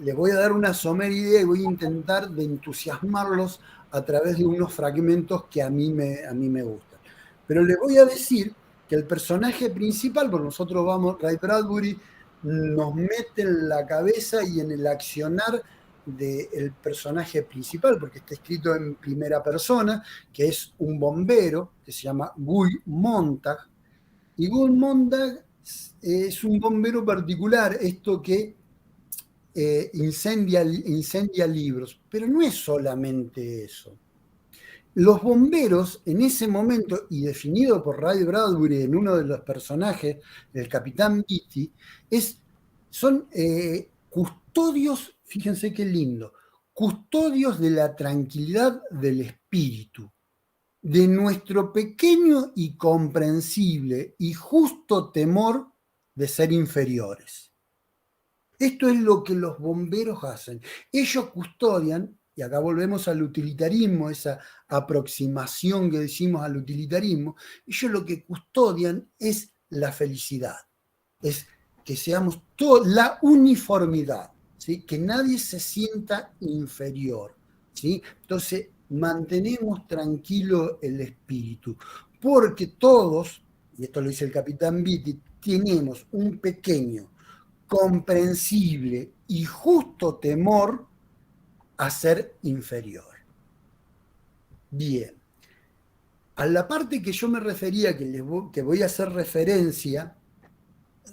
les voy a dar una somera idea y voy a intentar de entusiasmarlos a través de unos fragmentos que a mí me gustan. Pero les voy a decir que el personaje principal, por nosotros vamos, Ray Bradbury nos mete en la cabeza y en el accionar del personaje principal, porque está escrito en primera persona, que es un bombero que se llama Guy Montag, y Guy Montag es un bombero particular, esto que incendia libros, pero no es solamente eso. Los bomberos en ese momento, y definido por Ray Bradbury en uno de los personajes, el Capitán Beatty, son custodios, fíjense qué lindo, custodios de la tranquilidad del espíritu, de nuestro pequeño y comprensible y justo temor de ser inferiores. Esto es lo que los bomberos hacen. Ellos custodian, y acá volvemos al utilitarismo, esa aproximación que decimos al utilitarismo, ellos lo que custodian es la felicidad, es que seamos la uniformidad, ¿sí? Que nadie se sienta inferior, ¿sí? Entonces, mantenemos tranquilo el espíritu, porque todos, y esto lo dice el capitán Beatty, tenemos un pequeño, comprensible y justo temor a ser inferior. Bien. A la parte que yo me refería, que voy a hacer referencia,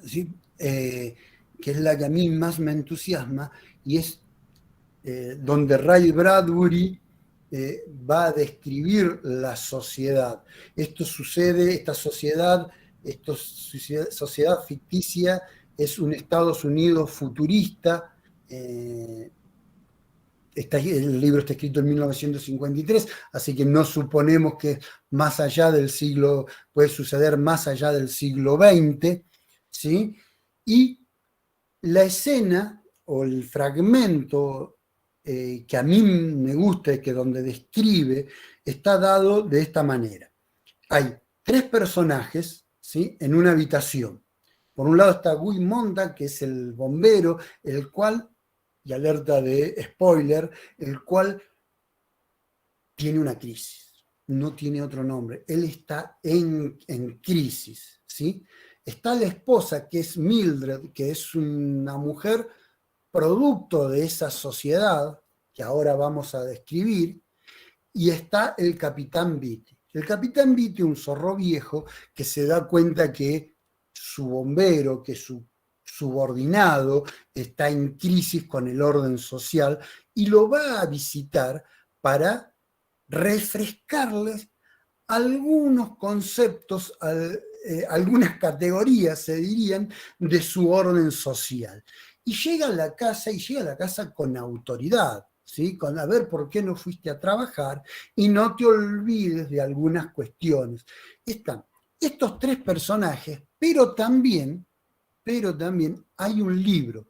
¿sí? Que es la que a mí más me entusiasma, y es donde Ray Bradbury va a describir la sociedad. Esta sociedad ficticia, es un Estados Unidos futurista. El libro está escrito en 1953, así que no suponemos que más allá del siglo, puede suceder más allá del siglo XX, ¿sí? Y la escena o el fragmento que a mí me gusta y que donde describe está dado de esta manera. Hay tres personajes, ¿sí? En una habitación. Por un lado está Guy Montag, que es el bombero, el cual, y alerta de spoiler, el cual tiene una crisis, no tiene otro nombre, él está en crisis, ¿sí? Está la esposa, que es Mildred, que es una mujer producto de esa sociedad que ahora vamos a describir, y está el capitán Beatty. El capitán Beatty, un zorro viejo, que se da cuenta que su bombero, que su subordinado está en crisis con el orden social y lo va a visitar para refrescarles algunos conceptos, algunas categorías, se dirían, de su orden social. Y llega a la casa con autoridad, ¿sí? Con a ver por qué no fuiste a trabajar y no te olvides de algunas cuestiones. Están estos tres personajes, pero también hay un libro.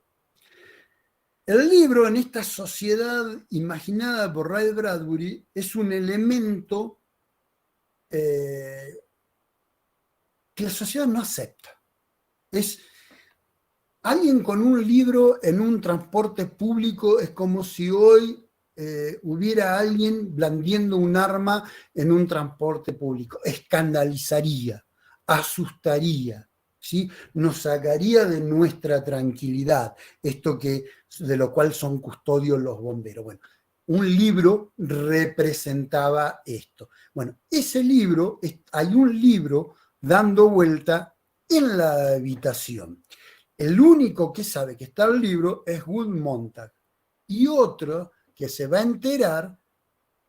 El libro, en esta sociedad imaginada por Ray Bradbury, es un elemento que la sociedad no acepta. Es alguien con un libro en un transporte público, es como si hoy hubiera alguien blandiendo un arma en un transporte público. Escandalizaría, asustaría, ¿sí? Nos sacaría de nuestra tranquilidad, esto de lo cual son custodios los bomberos. Bueno, un libro representaba esto. Bueno, ese libro, hay un libro dando vuelta en la habitación. El único que sabe que está el libro es Wood Montag. Y otro que se va a enterar,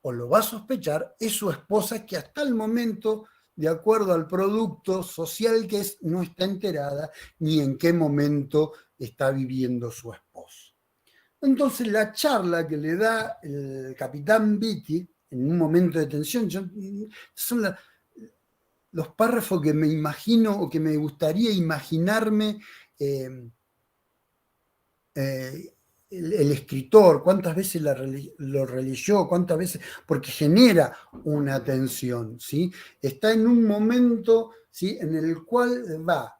o lo va a sospechar, es su esposa, que hasta el momento, de acuerdo al producto social que es, no está enterada ni en qué momento está viviendo su esposo. Entonces la charla que le da el capitán Beatty en un momento de tensión, son los párrafos que me imagino o que me gustaría imaginarme el escritor, cuántas veces lo releyó, cuántas veces, porque genera una tensión, ¿sí? Está en un momento, ¿sí?, en el cual va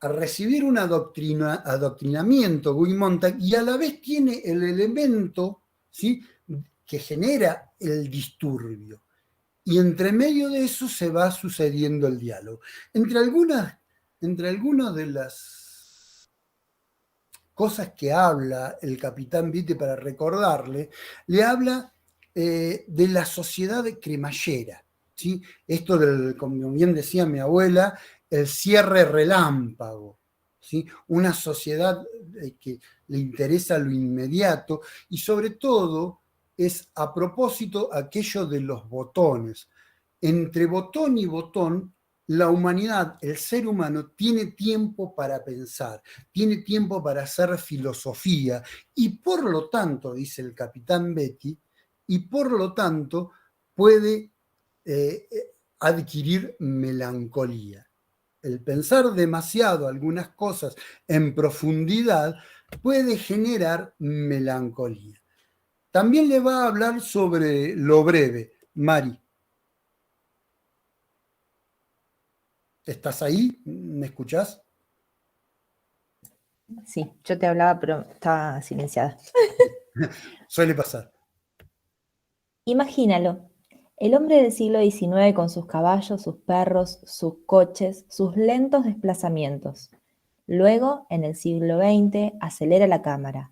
a recibir un adoctrinamiento Guy Montag, y a la vez tiene el elemento, ¿sí?, que genera el disturbio. Y entre medio de eso se va sucediendo el diálogo. Entre algunas de las cosas que habla el capitán Beatty para recordarle, le habla de la sociedad cremallera, ¿sí? Esto como bien decía mi abuela, el cierre relámpago, ¿sí? Una sociedad que le interesa lo inmediato, y sobre todo es a propósito aquello de los botones. Entre botón y botón, la humanidad, el ser humano, tiene tiempo para pensar, tiene tiempo para hacer filosofía, y por lo tanto, dice el capitán Beatty, y por lo tanto puede adquirir melancolía. El pensar demasiado algunas cosas en profundidad puede generar melancolía. También le va a hablar sobre lo breve. Mari, ¿estás ahí? ¿Me escuchás? Sí, yo te hablaba, pero estaba silenciada. Suele pasar. Imagínalo, el hombre del siglo XIX con sus caballos, sus perros, sus coches, sus lentos desplazamientos. Luego, en el siglo XX, acelera la cámara.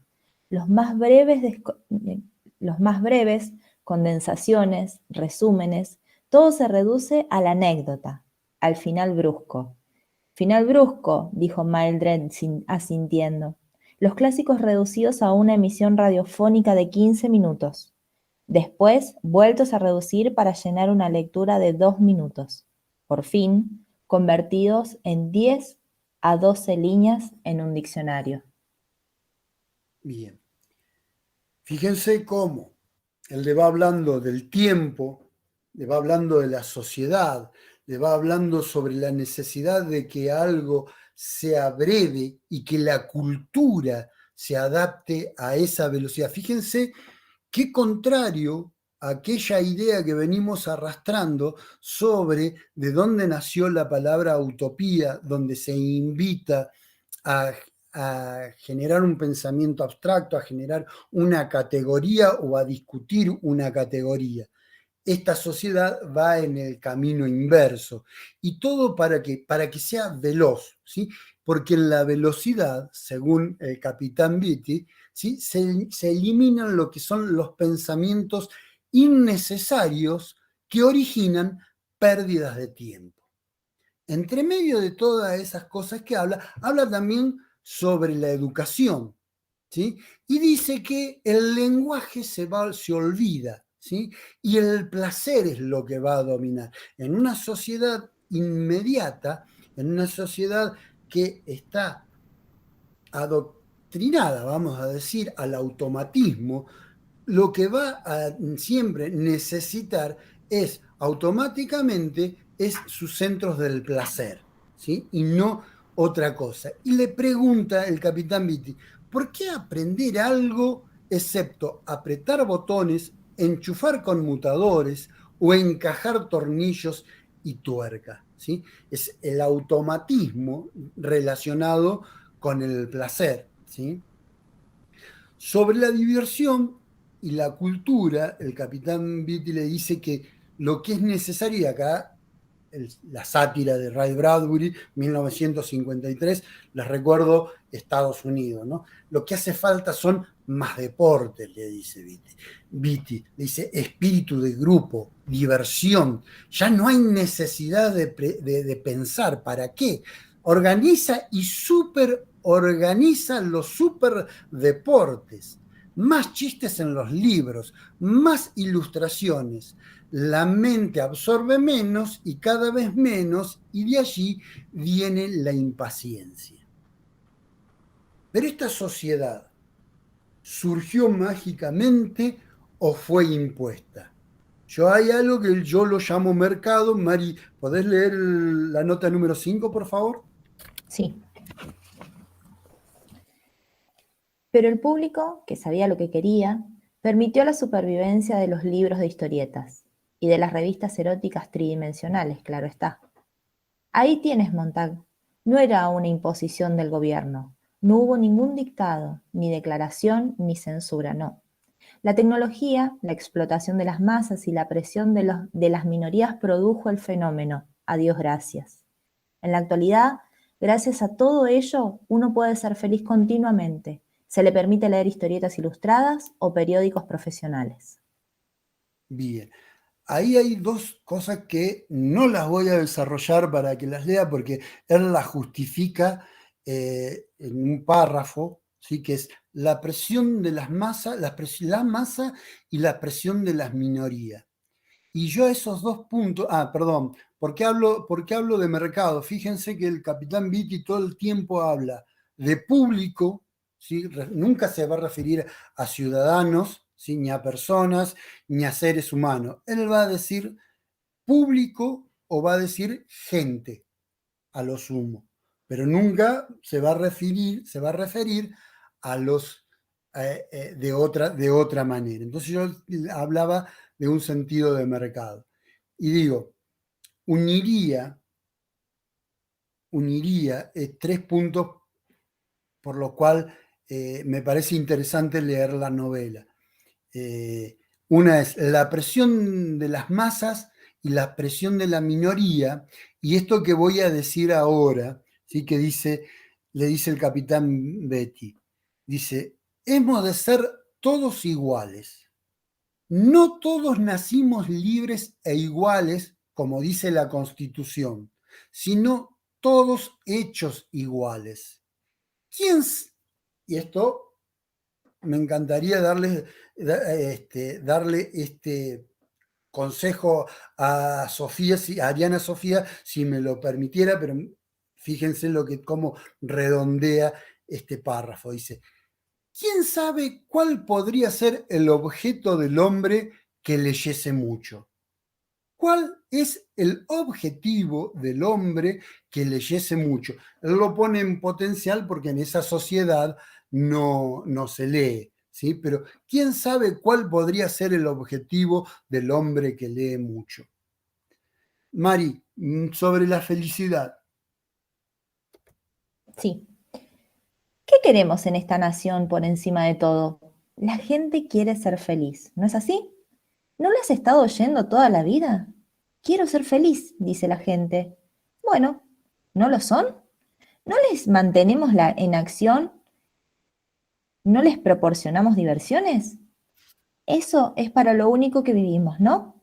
Los más breves condensaciones, resúmenes, todo se reduce a la anécdota, al final brusco. Final brusco, dijo Mildred asintiendo. Los clásicos reducidos a una emisión radiofónica de 15 minutos. Después, vueltos a reducir para llenar una lectura de 2 minutos. Por fin, convertidos en 10 a 12 líneas en un diccionario. Bien. Fíjense cómo él le va hablando del tiempo, le va hablando de la sociedad, le va hablando sobre la necesidad de que algo sea breve y que la cultura se adapte a esa velocidad. Fíjense qué contrario a aquella idea que venimos arrastrando sobre de dónde nació la palabra utopía, donde se invita a generar un pensamiento abstracto, a generar una categoría o a discutir una categoría. Esta sociedad va en el camino inverso, y todo para que sea veloz, ¿sí? Porque en la velocidad, según el capitán Beatty, ¿sí?, se eliminan lo que son los pensamientos innecesarios que originan pérdidas de tiempo. entre medio de todas esas cosas que habla también sobre la educación, ¿sí? Y dice que el lenguaje se olvida, ¿sí? Y el placer es lo que va a dominar. En una sociedad inmediata, en una sociedad que está adoctrinada, vamos a decir, al automatismo, lo que va a siempre necesitar es automáticamente sus centros del placer, ¿sí? Y no otra cosa. Y le pregunta el capitán Vitti, ¿por qué aprender algo excepto apretar botones, enchufar conmutadores o encajar tornillos y tuercas? ¿Sí? Es el automatismo relacionado con el placer, ¿sí? Sobre la diversión y la cultura, el capitán Vitti le dice que lo que es necesario, y acá la sátira de Ray Bradbury, 1953, les recuerdo Estados Unidos, ¿no? Lo que hace falta son más deportes, le dice Vitti. Le dice espíritu de grupo, diversión. Ya no hay necesidad de pensar, ¿para qué? Organiza y superorganiza los superdeportes. Más chistes en los libros, más ilustraciones. La mente absorbe menos y cada vez menos, y de allí viene la impaciencia. Pero esta sociedad surgió mágicamente o fue impuesta. Hay algo que yo lo llamo mercado. Mari, ¿podés leer la nota número 5, por favor? Sí. Pero el público, que sabía lo que quería, permitió la supervivencia de los libros de historietas y de las revistas eróticas tridimensionales, claro está. Ahí tienes, Montag. No era una imposición del gobierno. No hubo ningún dictado, ni declaración, ni censura, no. La tecnología, la explotación de las masas y la presión de las minorías produjo el fenómeno. A Dios gracias. En la actualidad, gracias a todo ello, uno puede ser feliz continuamente. Se le permite leer historietas ilustradas o periódicos profesionales. Bien. Ahí hay dos cosas que no las voy a desarrollar para que las lea, porque él las justifica en un párrafo, ¿sí? Que es la presión de las masas, la masa y la presión de las minorías. Y yo esos dos puntos, perdón, ¿por qué hablo de mercado? Fíjense que el capitán Vitti todo el tiempo habla de público, ¿sí? Nunca se va a referir a ciudadanos, ¿sí? Ni a personas, ni a seres humanos. Él va a decir público o va a decir gente, a lo sumo, pero nunca se va a referir a los de otra manera. Entonces yo hablaba de un sentido de mercado. Y digo, uniría 3 puntos por lo cual me parece interesante leer la novela. Una es la presión de las masas y la presión de la minoría, y esto que voy a decir ahora, ¿sí? Que le dice el capitán Vitti, dice, hemos de ser todos iguales. No todos nacimos libres e iguales, como dice la Constitución, sino todos hechos iguales. Y esto me encantaría darle este consejo a Sofía, a Ariana Sofía, si me lo permitiera, pero fíjense cómo redondea este párrafo. Dice, ¿quién sabe cuál podría ser el objeto del hombre que leyese mucho? ¿Cuál es el objetivo del hombre que leyese mucho? Él lo pone en potencial porque en esa sociedad no se lee, ¿sí? Pero ¿quién sabe cuál podría ser el objetivo del hombre que lee mucho? Mari, sobre la felicidad. Sí. ¿Qué queremos en esta nación por encima de todo? La gente quiere ser feliz, ¿no es así? ¿No lo has estado oyendo toda la vida? Quiero ser feliz, dice la gente. Bueno, ¿no lo son? ¿No les mantenemos en acción? ¿No les proporcionamos diversiones? Eso es para lo único que vivimos, ¿no?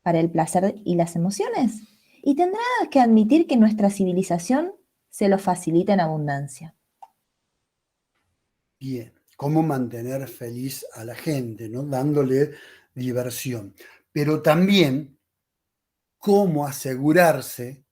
Para el placer y las emociones. y tendrá que admitir que nuestra civilización se lo facilita en abundancia. Bien, cómo mantener feliz a la gente, ¿no? Dándole diversión. Pero también cómo asegurarse,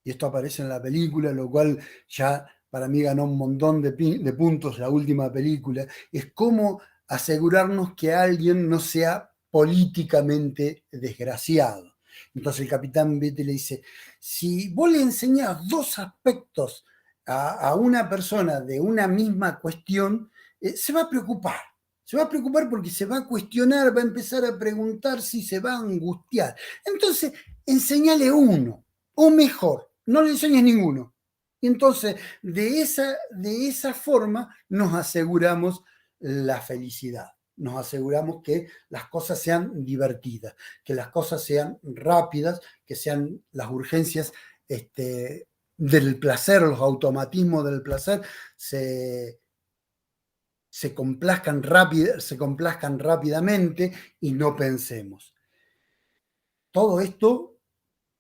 y esto aparece en la película, lo cual ya para mí ganó un montón de puntos la última película, es cómo asegurarnos que alguien no sea políticamente desgraciado. Entonces el capitán Beatty le dice, si vos le enseñás dos aspectos a una persona de una misma cuestión, se va a preocupar. Se va a preocupar porque se va a cuestionar, va a empezar a preguntar si se va a angustiar. Entonces, enseñale uno, o mejor, no le enseñes ninguno. Y entonces, de esa forma, nos aseguramos la felicidad. Nos aseguramos que las cosas sean divertidas, que las cosas sean rápidas, que sean las urgencias del placer, los automatismos del placer, se complazcan rápidamente y no pensemos. Todo esto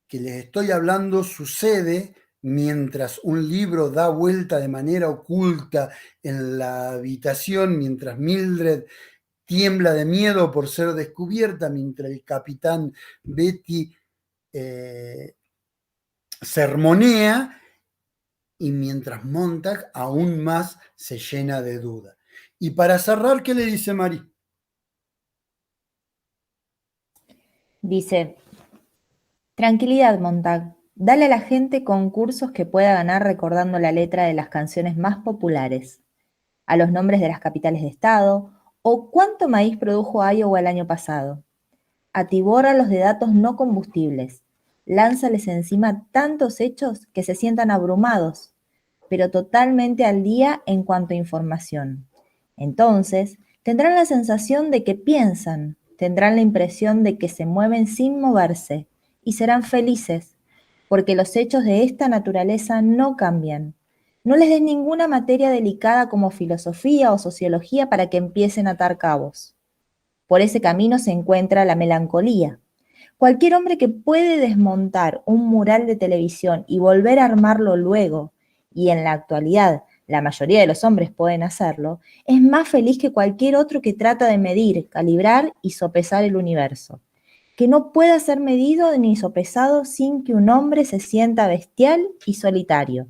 que les estoy hablando sucede mientras un libro da vuelta de manera oculta en la habitación, mientras Mildred tiembla de miedo por ser descubierta, mientras el capitán Beatty sermonea y mientras Montag aún más se llena de duda. Y para cerrar, ¿qué le dice Marie? Dice, tranquilidad, Montag. Dale a la gente concursos que pueda ganar recordando la letra de las canciones más populares, a los nombres de las capitales de estado, o cuánto maíz produjo Iowa el año pasado. Atibórralos de datos no combustibles. Lánzales encima tantos hechos que se sientan abrumados, pero totalmente al día en cuanto a información. Entonces, tendrán la sensación de que piensan, tendrán la impresión de que se mueven sin moverse y serán felices, porque los hechos de esta naturaleza no cambian. No les des ninguna materia delicada como filosofía o sociología para que empiecen a atar cabos. Por ese camino se encuentra la melancolía. Cualquier hombre que puede desmontar un mural de televisión y volver a armarlo luego, y en la actualidad la mayoría de los hombres pueden hacerlo, es más feliz que cualquier otro que trata de medir, calibrar y sopesar el universo, que no pueda ser medido ni sopesado sin que un hombre se sienta bestial y solitario.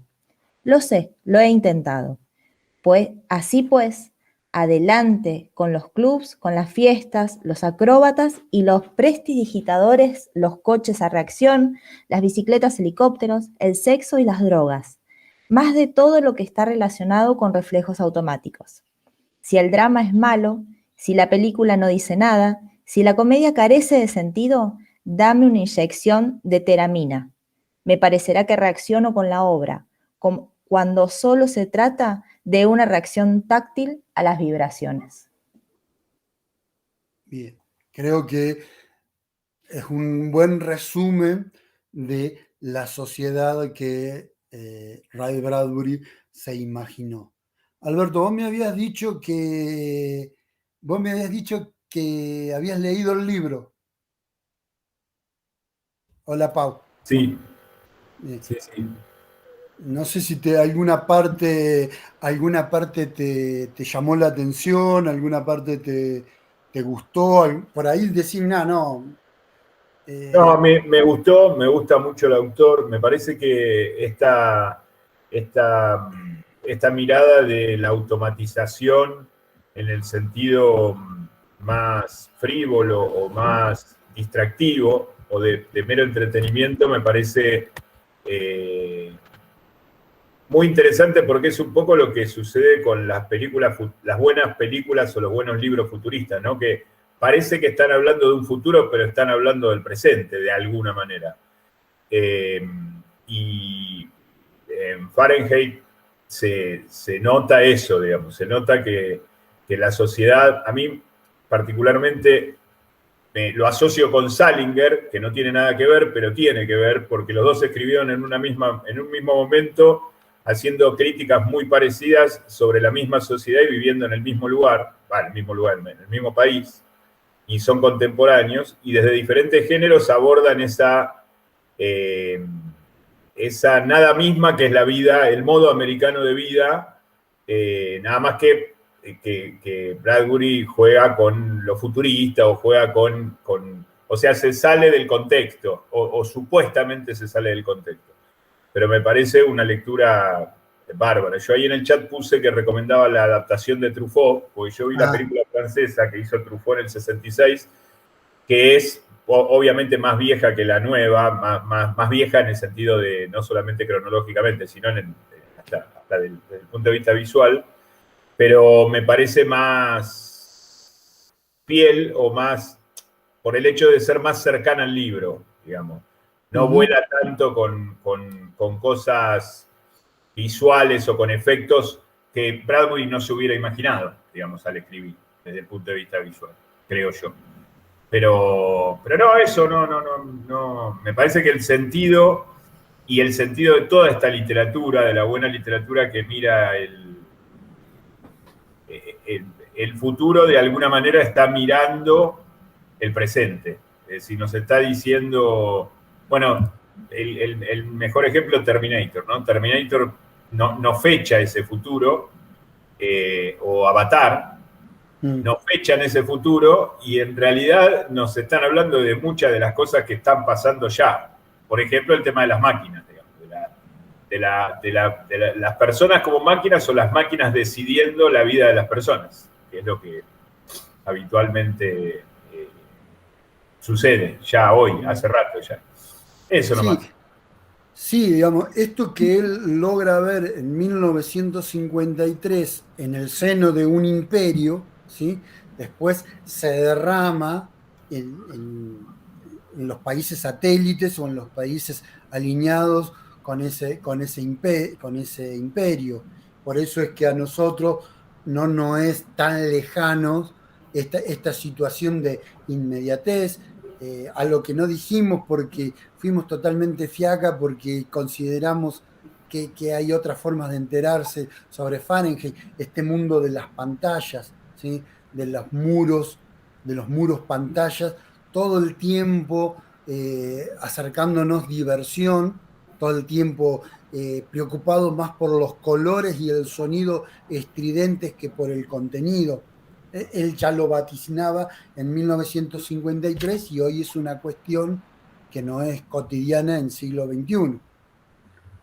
Lo sé, lo he intentado. Así pues, adelante con los clubs, con las fiestas, los acróbatas y los prestidigitadores, los coches a reacción, las bicicletas helicópteros, el sexo y las drogas. Más de todo lo que está relacionado con reflejos automáticos. Si el drama es malo, si la película no dice nada, si la comedia carece de sentido, dame una inyección de teramina. Me parecerá que reacciono con la obra, cuando solo se trata de una reacción táctil a las vibraciones. Bien, creo que es un buen resumen de la sociedad que Ray Bradbury se imaginó. Alberto, vos me habías dicho que habías leído el libro. Hola, Pau. Sí, Bien. sí. No sé si alguna parte te llamó la atención, alguna parte te gustó, por ahí decir, no. No, me gustó, me gusta mucho el autor. Me parece que esta mirada de la automatización en el sentido más frívolo o más distractivo o de mero entretenimiento me parece muy interesante porque es un poco lo que sucede con las películas, las buenas películas o los buenos libros futuristas, ¿no? Que parece que están hablando de un futuro, pero están hablando del presente, de alguna manera. Y en Fahrenheit se nota eso, digamos, se nota que la sociedad, a mí particularmente lo asocio con Salinger, que no tiene nada que ver, pero tiene que ver, porque los dos escribieron en un mismo momento, haciendo críticas muy parecidas sobre la misma sociedad y viviendo en el mismo lugar, en el mismo país, y son contemporáneos, y desde diferentes géneros abordan esa esa nada misma que es la vida, el modo americano de vida, nada más que Bradbury juega con lo futurista o juega o sea, se sale del contexto, o supuestamente se sale del contexto. Pero me parece una lectura bárbara. Yo ahí en el chat puse que recomendaba la adaptación de Truffaut, porque yo vi la película francesa que hizo Truffaut en el 66, que es obviamente más vieja que la nueva, más vieja en el sentido de no solamente cronológicamente, sino hasta desde el punto de vista visual, pero me parece más fiel o más, por el hecho de ser más cercana al libro, digamos. No vuela tanto con cosas visuales o con efectos que Bradbury no se hubiera imaginado, digamos, al escribir, desde el punto de vista visual, creo yo. Pero no, eso no. Me parece que el sentido de toda esta literatura, de la buena literatura que mira el futuro, de alguna manera está mirando el presente. Es decir, nos está diciendo, bueno, el mejor ejemplo es Terminator, ¿no? Terminator no fecha ese futuro, o Avatar, no fechan ese futuro, y en realidad nos están hablando de muchas de las cosas que están pasando ya. Por ejemplo, el tema de las máquinas, digamos, de las personas como máquinas, o las máquinas decidiendo la vida de las personas, que es lo que habitualmente sucede ya hoy, hace rato ya. Eso nomás. Sí, digamos, esto que él logra ver en 1953 en el seno de un imperio, ¿sí? Después se derrama en los países satélites o en los países alineados con ese imperio. Por eso es que a nosotros no nos es tan lejano esta situación de inmediatez, a lo que no dijimos porque fuimos totalmente fiaca, porque consideramos que hay otras formas de enterarse sobre Fahrenheit, este mundo de las pantallas, ¿sí? de los muros pantallas, todo el tiempo acercándonos diversión, todo el tiempo preocupados más por los colores y el sonido estridentes que por el contenido. Él ya lo vaticinaba en 1953 y hoy es una cuestión que no es cotidiana en siglo XXI.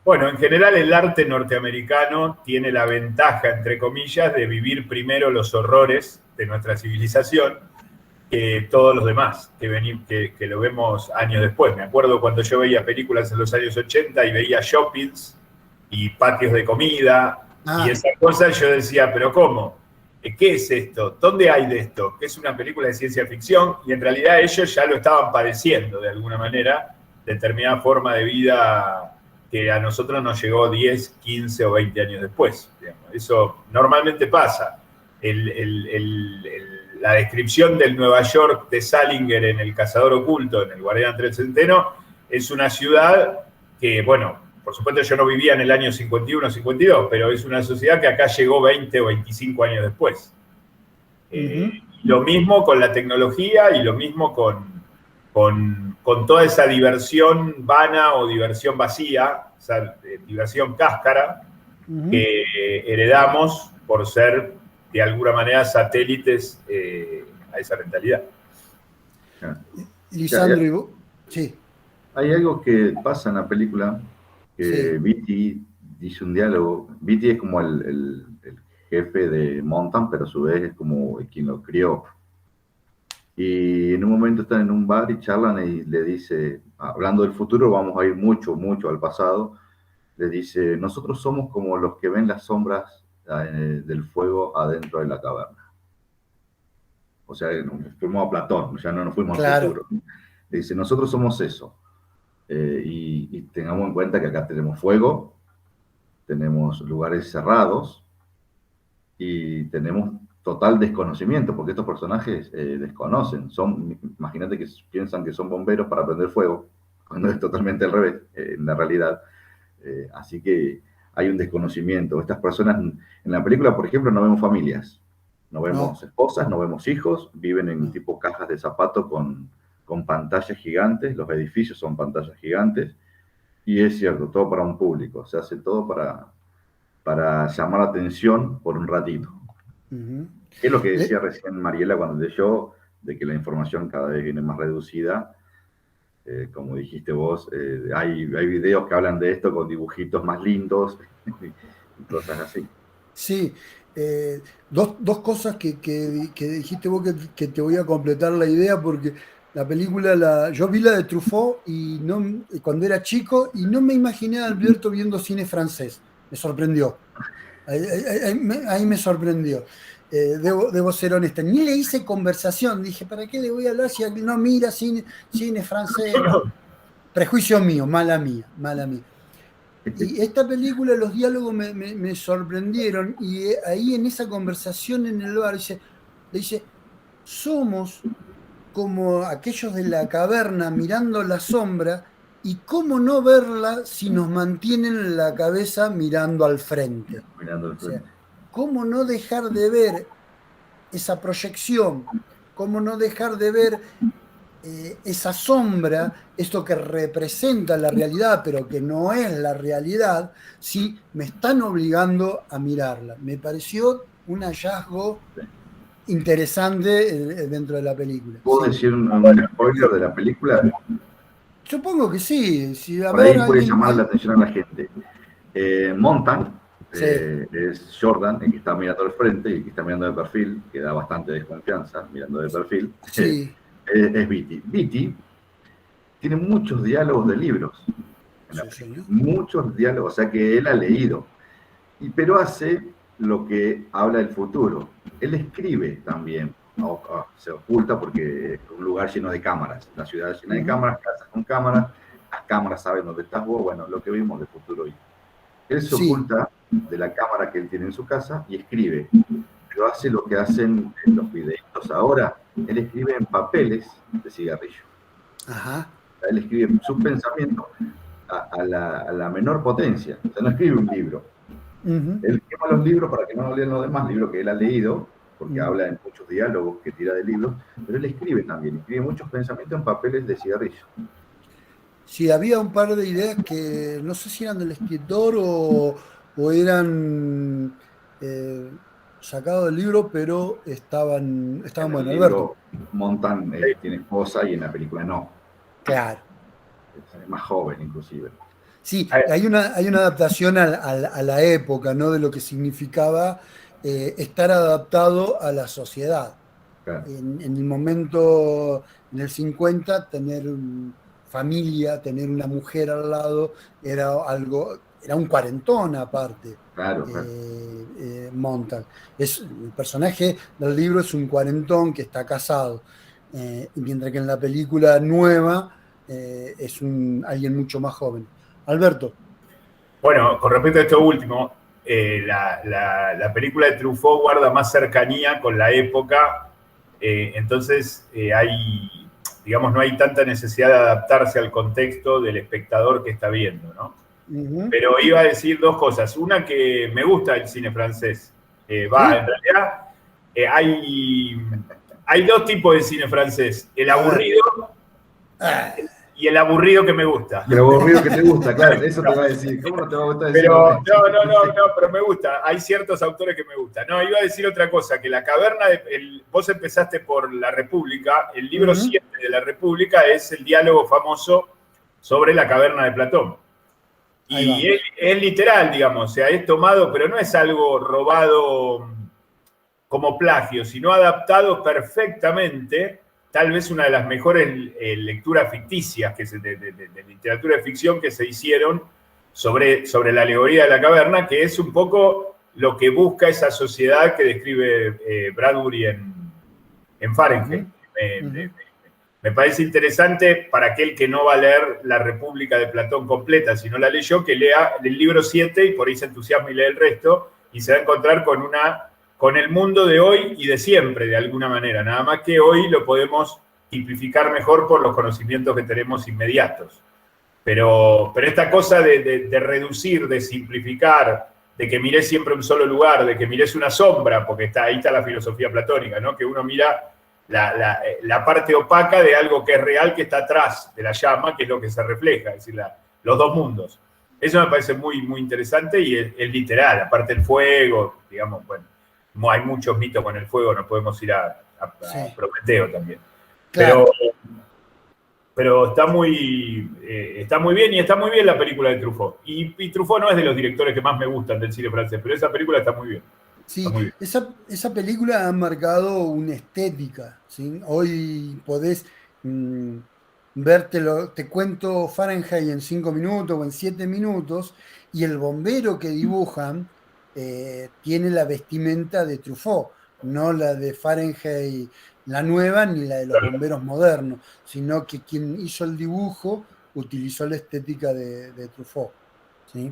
Bueno, en general el arte norteamericano tiene la ventaja, entre comillas, de vivir primero los horrores de nuestra civilización que todos los demás, que lo vemos años después. Me acuerdo cuando yo veía películas en los años 80 y veía shoppings y patios de comida y esas cosas, yo decía, ¿pero cómo? ¿Qué es esto? ¿Dónde hay de esto? Que es una película de ciencia ficción, y en realidad ellos ya lo estaban padeciendo de alguna manera, determinada forma de vida que a nosotros nos llegó 10, 15 o 20 años después. Digamos. Eso normalmente pasa. La descripción del Nueva York de Salinger en El Cazador Oculto, en El Guardián del Centeno, es una ciudad que, bueno, por supuesto yo no vivía en el año 51, 52, pero es una sociedad que acá llegó 20 o 25 años después. Lo mismo con la tecnología y lo mismo con toda esa diversión vana o diversión vacía, o sea, diversión cáscara, que heredamos por ser de alguna manera satélites a esa mentalidad. Lisandro, sí. Hay algo que pasa en la película, que Beatty dice un diálogo. Beatty es como el jefe de Montan, pero a su vez es como quien lo crió. Y en un momento están en un bar y charlan y le dice, hablando del futuro, vamos a ir mucho, mucho al pasado, le dice, nosotros somos como los que ven las sombras del fuego adentro de la caverna. O sea, nos fuimos a Platón, ya no nos fuimos al futuro. Le dice, nosotros somos eso. Y tengamos en cuenta que acá tenemos fuego, tenemos lugares cerrados y tenemos total desconocimiento, porque estos personajes desconocen. Imagínate que piensan que son bomberos para prender fuego, cuando es totalmente al revés, en la realidad. Así que hay un desconocimiento. Estas personas, en la película, por ejemplo, no vemos familias, no vemos esposas, no vemos hijos, viven en tipo cajas de zapatos con con pantallas gigantes, los edificios son pantallas gigantes, y es cierto, todo para un público, se hace todo para llamar la atención por un ratito. Es lo que decía recién Mariela cuando leyó, de que la información cada vez viene más reducida. Como dijiste vos, hay videos que hablan de esto con dibujitos más lindos y cosas así. Sí, dos cosas que dijiste vos que te voy a completar la idea, porque la película, yo vi la de Truffaut cuando era chico y no me imaginé a Alberto viendo cine francés. Me sorprendió. Ahí me sorprendió. Debo ser honesta. Ni le hice conversación. Dije, ¿para qué le voy a hablar si no mira cine francés? Prejuicio mío, mala mía. Y esta película, los diálogos me sorprendieron, y ahí en esa conversación en el bar le dice, somos como aquellos de la caverna mirando la sombra, y cómo no verla si nos mantienen la cabeza mirando al frente. O sea, cómo no dejar de ver esa proyección, cómo no dejar de ver esa sombra, esto que representa la realidad, pero que no es la realidad, si me están obligando a mirarla. Me pareció un hallazgo interesante dentro de la película. ¿Puedo decir un spoiler de la película? Supongo que sí. Si por ahí puede llamar la atención a la gente. Montan, sí. Es Jordan, el que está mirando al frente y el que está mirando de perfil, que da bastante desconfianza mirando de perfil. Sí. Es Beatty. Beatty tiene muchos diálogos de libros. Muchos diálogos, o sea que él ha leído. Pero hace lo que habla del futuro. Él escribe también. Se oculta porque es un lugar lleno de cámaras. La ciudad llena de cámaras, casas con cámaras. Las cámaras saben dónde estás vos. Bueno, lo que vimos del futuro hoy. Él se oculta de la cámara que él tiene en su casa y escribe. Pero hace lo que hacen en los videitos ahora. Él escribe en papeles de cigarrillo. Ajá. Él escribe su pensamiento a la menor potencia. O sea, no escribe un libro. Él quema los libros para que no lo lean los demás, libros que él ha leído, porque habla en muchos diálogos que tira de libros, pero él escribe también, escribe muchos pensamientos en papeles de cigarrillo. Sí, había un par de ideas que no sé si eran del escritor o eran sacados del libro, pero estaban buenos. Alberto. Montan, tiene esposa y en la película no. Claro. Es más joven, inclusive. Sí, hay una adaptación a la época, ¿no? De lo que significaba estar adaptado a la sociedad. Claro. En el momento, en el 50, tener familia, tener una mujer al lado, era un cuarentón aparte. Claro. Montan. El personaje del libro es un cuarentón que está casado, mientras que en la película nueva es alguien mucho más joven. Alberto. Bueno, con respecto a esto último, la película de Truffaut guarda más cercanía con la época, entonces no hay tanta necesidad de adaptarse al contexto del espectador que está viendo, ¿no? Pero iba a decir dos cosas. Una, que me gusta el cine francés. En realidad hay dos tipos de cine francés. El aburrido y el aburrido que me gusta. El aburrido que te gusta, claro, eso te va a decir. ¿Cómo no te va a gustar decir? Pero me gusta. Hay ciertos autores que me gustan. No, iba a decir otra cosa, que La Caverna, vos empezaste por La República, el libro 7 de La República es el diálogo famoso sobre la caverna de Platón. Y es literal, digamos, o sea, es tomado, pero no es algo robado como plagio, sino adaptado perfectamente. Tal vez una de las mejores lecturas ficticias de literatura de ficción que se hicieron sobre la alegoría de la caverna, que es un poco lo que busca esa sociedad que describe Bradbury en Fahrenheit. Me parece interesante para aquel que no va a leer La República de Platón completa, si no la leyó, que lea el libro 7 y por ahí se entusiasma y lee el resto, y se va a encontrar con el mundo de hoy y de siempre, de alguna manera. Nada más que hoy lo podemos tipificar mejor por los conocimientos que tenemos inmediatos. Pero esta cosa de reducir, de simplificar, de que mires siempre un solo lugar, de que mires una sombra, porque ahí está la filosofía platónica, ¿no? Que uno mira la parte opaca de algo que es real, que está atrás de la llama, que es lo que se refleja, es decir, los dos mundos. Eso me parece muy, muy interesante y es literal, aparte del fuego, digamos, bueno, hay muchos mitos con el fuego, no podemos ir a Prometeo también. Claro. Pero está muy bien, y está muy bien la película de Truffaut. Y Truffaut no es de los directores que más me gustan del cine francés, pero esa película está muy bien. Sí, esa película ha marcado una estética, ¿sí? Hoy podés te cuento Fahrenheit en 5 minutos o en 7 minutos, y el bombero que dibujan tiene la vestimenta de Truffaut, no la de Fahrenheit, la nueva, ni la de los bomberos modernos, sino que quien hizo el dibujo utilizó la estética de Truffaut, ¿sí?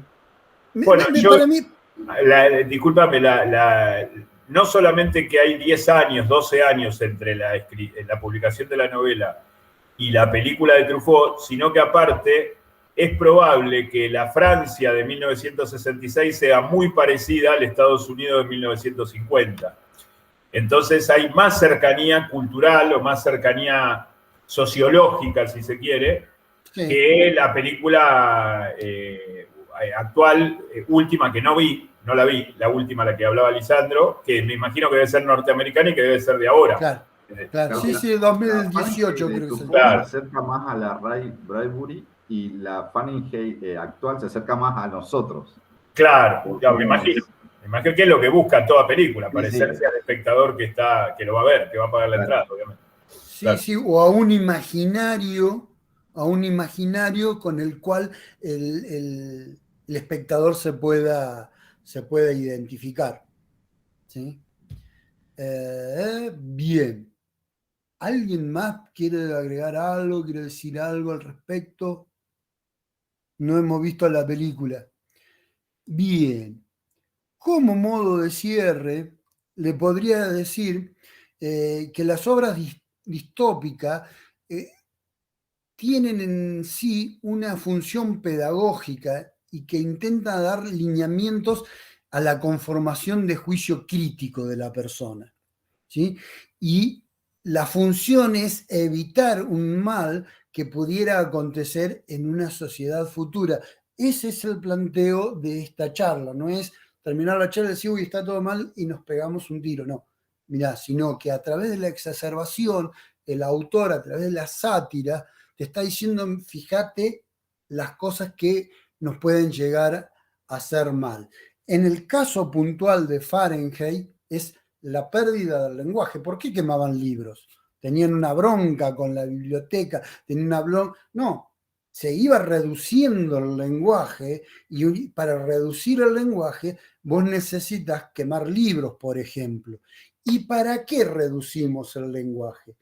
Bueno, Para mí... discúlpame, no solamente que hay 10 años, 12 años entre la publicación de la novela y la película de Truffaut, sino que aparte es probable que la Francia de 1966 sea muy parecida al Estados Unidos de 1950. Entonces hay más cercanía cultural o más cercanía sociológica, si se quiere, que la película actual, última, que no la vi, la última, la que hablaba Lisandro, que me imagino que debe ser norteamericana y que debe ser de ahora. Claro. Sí, 2018 creo que se acerca más a la Ray Bradbury, y la Fahrenheit actual se acerca más a nosotros. Claro, me imagino. Me imagino que es lo que busca toda película, parecerse al espectador que lo va a ver, que va a pagar la entrada, obviamente. Sí, o a un imaginario con el cual el espectador se pueda identificar. ¿Sí? Bien. ¿Alguien más quiere agregar algo, quiere decir algo al respecto? No hemos visto la película. Bien. Como modo de cierre, le podría decir que las obras distópicas tienen en sí una función pedagógica y que intenta dar lineamientos a la conformación de juicio crítico de la persona, ¿sí? Y la función es evitar un mal que pudiera acontecer en una sociedad futura. Ese es el planteo de esta charla, no es terminar la charla y decir, uy, está todo mal y nos pegamos un tiro, no. Mirá, sino que a través de la exacerbación, el autor, a través de la sátira, te está diciendo, fíjate las cosas que nos pueden llegar a hacer mal. En el caso puntual de Fahrenheit es la pérdida del lenguaje. ¿Por qué quemaban libros? Tenían una bronca con la biblioteca, tenían una bronca... No, se iba reduciendo el lenguaje, y para reducir el lenguaje vos necesitas quemar libros, por ejemplo. ¿Y para qué reducimos el lenguaje?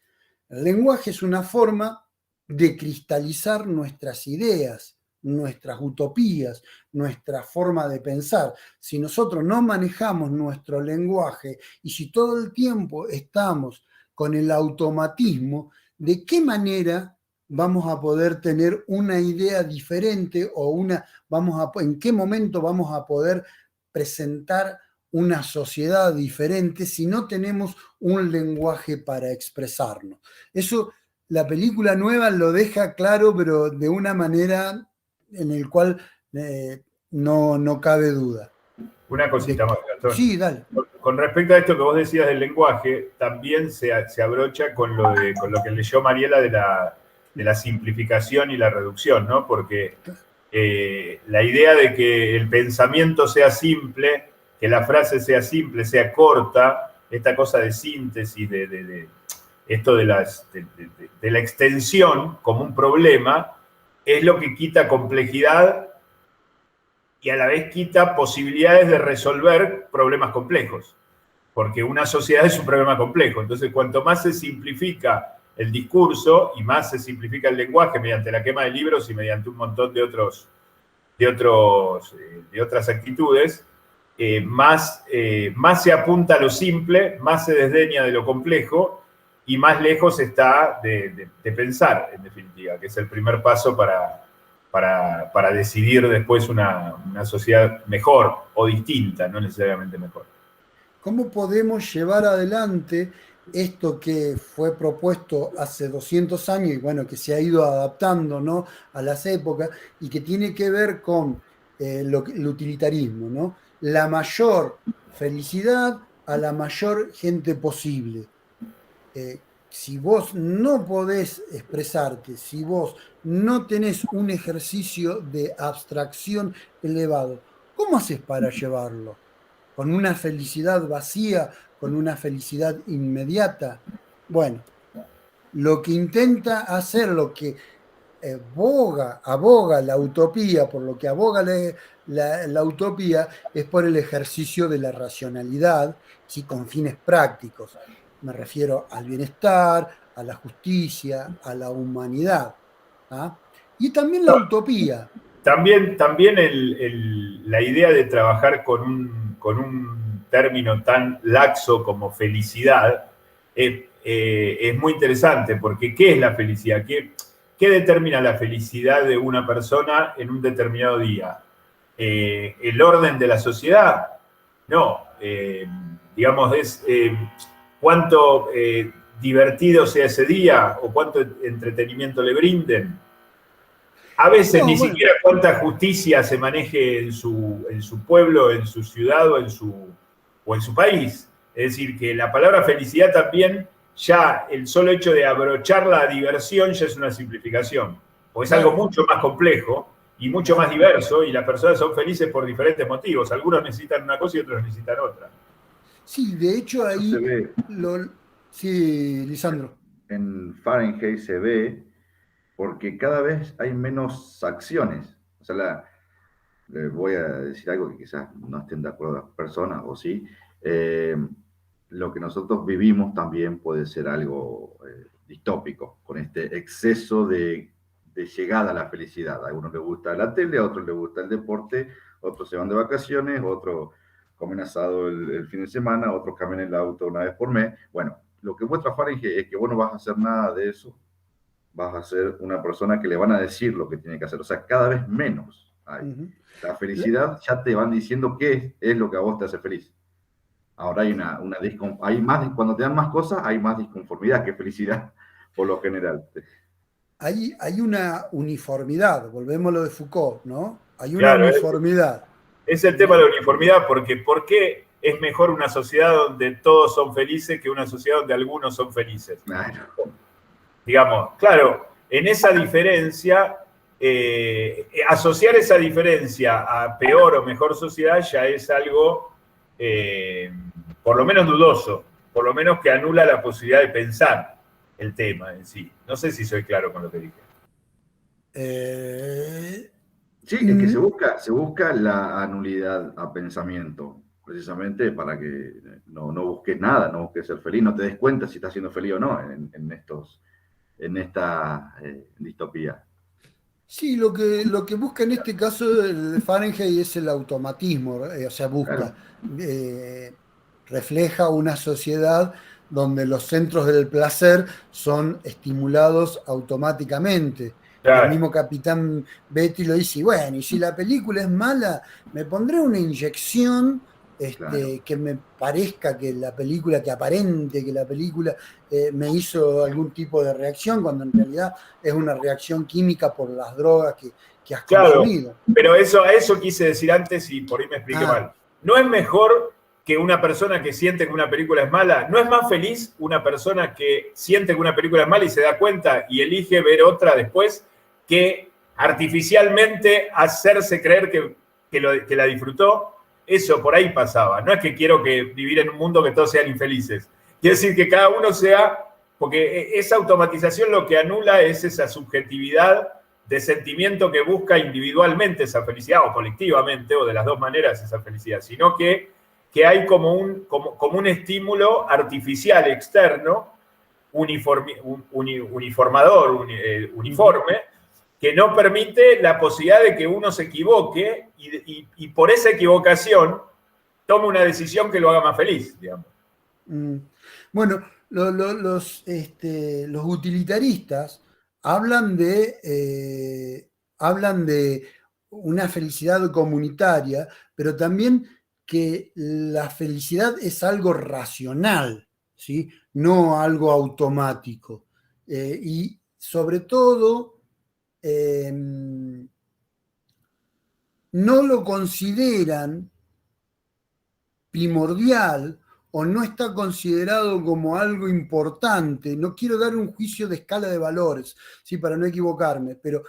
El lenguaje es una forma de cristalizar nuestras ideas, nuestras utopías, nuestra forma de pensar. Si nosotros no manejamos nuestro lenguaje y si todo el tiempo estamos con el automatismo, ¿de qué manera vamos a poder tener una idea diferente o en qué momento vamos a poder presentar una sociedad diferente si no tenemos un lenguaje para expresarnos? Eso la película nueva lo deja claro, pero de una manera en el cual no cabe duda. Una cosita más, Gastón. Sí, dale. Con respecto a esto que vos decías del lenguaje, también se abrocha con lo que leyó Mariela de la simplificación y la reducción, ¿no? Porque la idea de que el pensamiento sea simple, que la frase sea simple, sea corta, esta cosa de síntesis, esto de la extensión como un problema, es lo que quita complejidad y a la vez quita posibilidades de resolver problemas complejos, porque una sociedad es un problema complejo. Entonces, cuanto más se simplifica el discurso y más se simplifica el lenguaje mediante la quema de libros y mediante un montón de otras actitudes, más se apunta a lo simple, más se desdeña de lo complejo y más lejos está de pensar, en definitiva, que es el primer paso para decidir después una sociedad mejor o distinta, no necesariamente mejor. ¿Cómo podemos llevar adelante esto que fue propuesto hace 200 años y bueno, que se ha ido adaptando, ¿no?, a las épocas y que tiene que ver con el utilitarismo, ¿no? La mayor felicidad a la mayor gente posible. Si vos no podés expresarte, si vos no tenés un ejercicio de abstracción elevado, ¿cómo haces para llevarlo? ¿Con una felicidad vacía, con una felicidad inmediata? Bueno, lo que intenta hacer, lo que aboga la utopía, por lo que aboga la utopía, es por el ejercicio de la racionalidad, ¿sí?, con fines prácticos. Me refiero al bienestar, a la justicia, a la humanidad. ¿Ah? Y también la utopía. También la idea de trabajar con un término tan laxo como felicidad es muy interesante, porque ¿qué es la felicidad? ¿Qué determina la felicidad de una persona en un determinado día? ¿El orden de la sociedad? No. Digamos, es cuánto divertido sea ese día o cuánto entretenimiento le brinden. A veces No, ni bueno, siquiera cuánta justicia se maneje en su pueblo, en su ciudad o en su país. Es decir, que la palabra felicidad también, ya el solo hecho de abrochar la diversión ya es una simplificación. O es algo claro, mucho más complejo y mucho más claro. diverso, y las personas son felices por diferentes motivos. Algunos necesitan una cosa y otros necesitan otra. Sí, de hecho Eso se ahí, ve, sí, Lisandro. en Fahrenheit se ve porque cada vez hay menos acciones. O sea, le voy a decir algo que quizás no estén de acuerdo las personas, o sí. Eh, lo que nosotros vivimos también puede ser algo distópico, con este exceso de llegada a la felicidad. A algunos les gusta la tele, a otros les gusta el deporte, otros se van de vacaciones, otros comen asado el fin de semana, otros cambian el auto una vez por mes. Bueno, lo que muestra Fahrenheit es que vos no vas a hacer nada de eso, vas a ser una persona que le van a decir lo que tiene que hacer. O sea, cada vez menos hay. Ujú. La felicidad ya te van diciendo qué es lo que a vos te hace feliz. Ahora hay más, cuando te dan más cosas, hay más disconformidad que felicidad, por lo general. Hay una uniformidad, volvemos a lo de Foucault, ¿no? Hay una Claro, uniformidad. es el tema de la uniformidad, porque ¿por qué es mejor una sociedad donde todos son felices que una sociedad donde algunos son felices? Claro. Digamos, claro, en esa diferencia, asociar esa diferencia a peor o mejor sociedad ya es algo, por lo menos dudoso, por lo menos que anula la posibilidad de pensar el tema en sí. No sé si soy claro con lo que dije. Eh, Sí, es que se busca la anulidad a pensamiento, precisamente para que no busques nada, no busques ser feliz, no te des cuenta si estás siendo feliz o no en esta distopía. sí, lo que busca en este caso el Fahrenheit es el automatismo, o sea, busca, Claro, eh, refleja una sociedad donde los centros del placer son estimulados automáticamente. Y el Claro, mismo Capitán Betty lo dice, y bueno, y si la película es mala, me pondré una inyección claro. que me parezca que la película, que aparente que la película me hizo algún tipo de reacción, cuando en realidad es una reacción química por las drogas que has claro, consumido. pero a eso quise decir antes y por ahí me expliqué Ah, mal. ¿No es mejor que una persona que siente que una película es mala? ¿No es más feliz una persona que siente que una película es mala y se da cuenta y elige ver otra después, que artificialmente hacerse creer que la disfrutó? Eso por ahí pasaba. No es que quiero vivir en un mundo que todos sean infelices. Quiere decir que cada uno sea, porque esa automatización lo que anula es esa subjetividad de sentimiento que busca individualmente esa felicidad, o colectivamente, o de las dos maneras esa felicidad, sino que hay como un estímulo artificial externo, uniformador, uniforme, que no permite la posibilidad de que uno se equivoque y por esa equivocación tome una decisión que lo haga más feliz, digamos. bueno, los utilitaristas hablan de una felicidad comunitaria, pero también que la felicidad es algo racional, ¿sí? No algo automático. Y sobre todo, no lo consideran primordial o no está considerado como algo importante. No quiero dar un juicio de escala de valores, ¿sí? Para no equivocarme, pero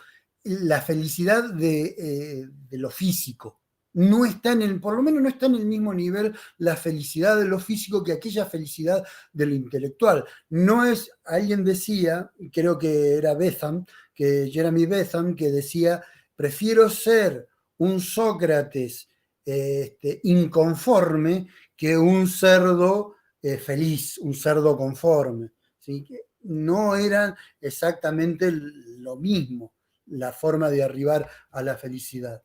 la felicidad de lo físico no está por lo menos no está en el mismo nivel la felicidad de lo físico que aquella felicidad de lo intelectual. No es, alguien decía, creo que era Jeremy Bentham, que decía, prefiero ser un Sócrates inconforme que un cerdo feliz, un cerdo conforme. ¿Sí? Que no eran exactamente lo mismo la forma de arribar a la felicidad.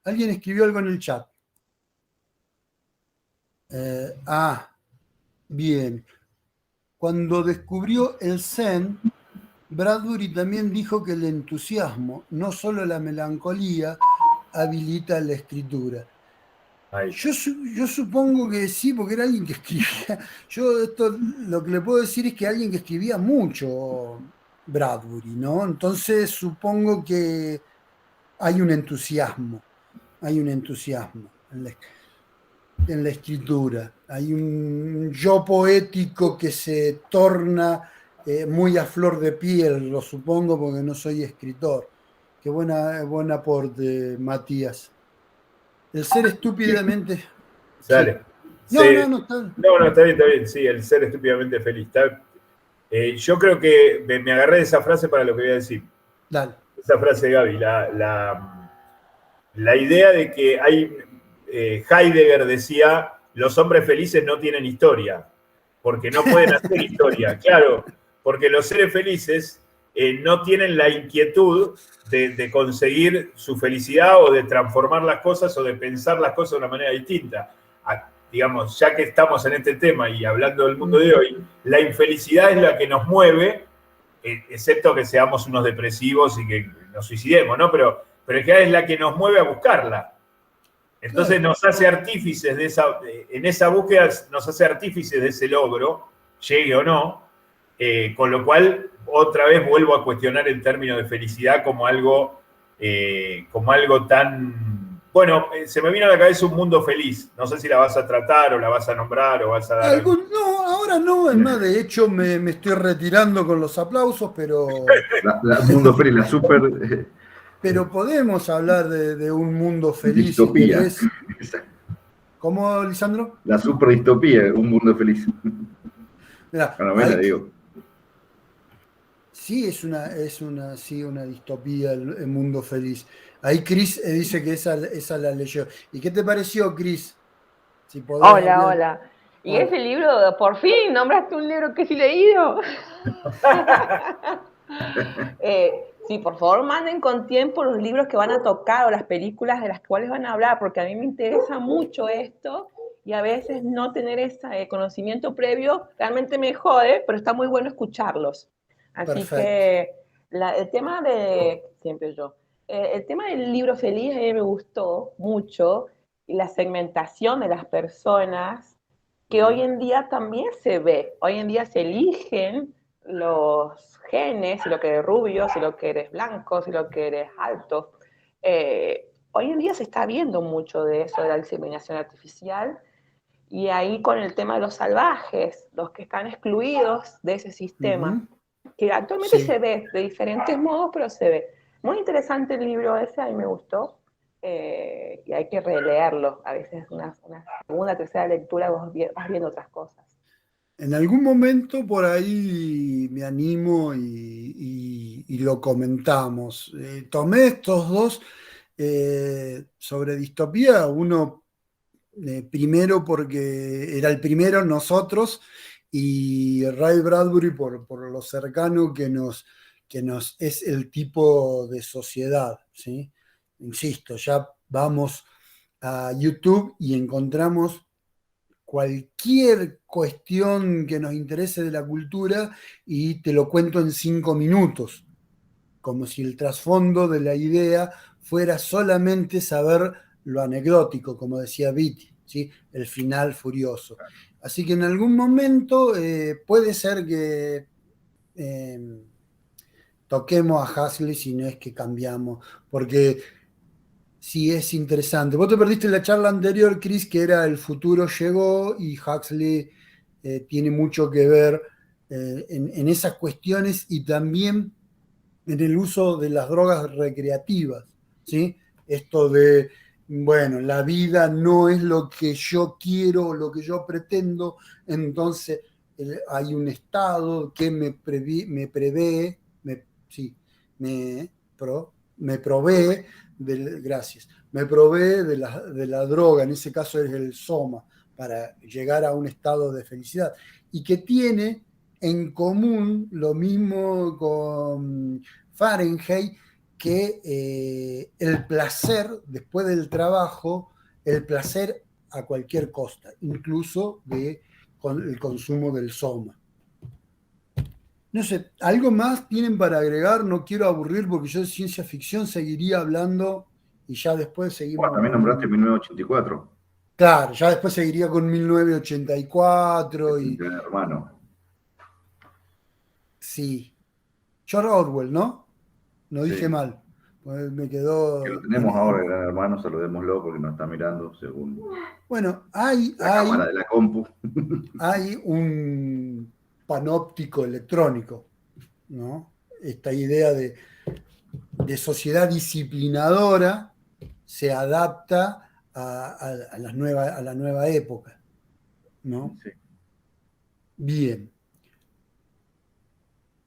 Alguien escribió algo en el chat. Bien. Cuando descubrió el Zen, Bradbury también dijo que el entusiasmo, no solo la melancolía, habilita la escritura. Yo supongo que sí, porque era alguien que escribía. Lo que le puedo decir es que alguien que escribía mucho, Bradbury, ¿no? Entonces supongo que hay un entusiasmo en la escritura. Hay un yo poético que se torna muy a flor de piel, lo supongo, porque no soy escritor. Qué buen aporte, Matías. El ser estúpidamente... Sale. Sí. Sí. No, está... No, está bien. Sí, el ser estúpidamente feliz. Yo creo que me agarré de esa frase para lo que voy a decir. Dale. Esa frase de Gaby. La idea de que hay... Heidegger decía, los hombres felices no tienen historia, porque no pueden hacer historia. Claro, porque los seres felices no tienen la inquietud de conseguir su felicidad o de transformar las cosas o de pensar las cosas de una manera distinta. Digamos, ya que estamos en este tema y hablando del mundo de hoy, la infelicidad es la que nos mueve, excepto que seamos unos depresivos y que nos suicidemos, ¿no? Pero en general es la que nos mueve a buscarla. Entonces nos hace artífices en esa búsqueda nos hace artífices de ese logro, llegue o no, con lo cual otra vez vuelvo a cuestionar el término de felicidad como algo tan... Bueno, se me vino a la cabeza Un Mundo Feliz. No sé si la vas a tratar o la vas a nombrar o vas a dar... No, ahora no, es más, de hecho me estoy retirando con los aplausos, pero... Mundo Feliz, la super... Pero podemos hablar de un mundo feliz. Distopía. Si ¿cómo, Lisandro? La super distopía, Un Mundo Feliz. Mirá, digo. Sí, es una distopía el mundo feliz. Ahí Cris dice que esa la leyó. ¿Y qué te pareció, Cris? Si Hola. ¿Y ese libro, por fin, nombraste un libro que sí leído? Sí, por favor, manden con tiempo los libros que van a tocar o las películas de las cuales van a hablar, porque a mí me interesa mucho esto y a veces no tener ese conocimiento previo realmente me jode, pero está muy bueno escucharlos. Así Perfecto. Que el tema el tema del libro feliz a mí me gustó mucho y la segmentación de las personas que hoy en día también se ve, hoy en día se eligen los genes, si lo que eres rubio, si lo que eres blanco, si lo que eres alto. Hoy en día se está viendo mucho de eso, de la diseminación artificial, y ahí con el tema de los salvajes, los que están excluidos de ese sistema, que actualmente se ve de diferentes modos, pero se ve. Muy interesante el libro ese, a mí me gustó, y hay que releerlo. A veces una segunda, tercera lectura vas viendo otras cosas. En algún momento por ahí me animo y lo comentamos. Tomé estos dos sobre distopía, uno primero porque era el primero nosotros y Ray Bradbury por lo cercano que nos es el tipo de sociedad, ¿sí? Insisto, ya vamos a YouTube y encontramos cualquier cuestión que nos interese de la cultura y te lo cuento en 5 minutos, como si el trasfondo de la idea fuera solamente saber lo anecdótico, como decía Vitti, ¿sí? El final furioso. Así que en algún momento puede ser que toquemos a Huxley si no es que cambiamos, porque sí es interesante. Vos te perdiste la charla anterior, Chris, que era El futuro llegó, y Huxley tiene mucho que ver en esas cuestiones y también en el uso de las drogas recreativas, ¿sí? Esto de, bueno, la vida no es lo que yo quiero, lo que yo pretendo, entonces hay un estado que me prevé, sí, me provee, gracias, me provee de la droga, en ese caso es el soma, para llegar a un estado de felicidad, y que tiene en común lo mismo con Fahrenheit, que el placer después del trabajo, el placer a cualquier costa, incluso con el consumo del soma. No sé, ¿algo más tienen para agregar? No quiero aburrir porque yo de ciencia ficción seguiría hablando y ya después seguimos. Bueno, también nombraste 1984. Claro, ya después seguiría con 1984 y... Gran Hermano. Sí. George Orwell, ¿no? No Sí. dije mal. Pues me quedó... Que lo tenemos ahora, Gran Hermano, saludémoslo porque nos está mirando según Bueno, la cámara de la compu. hay un panóptico electrónico, ¿no? Esta idea de sociedad disciplinadora se adapta a la nueva época, ¿no? Sí. Bien.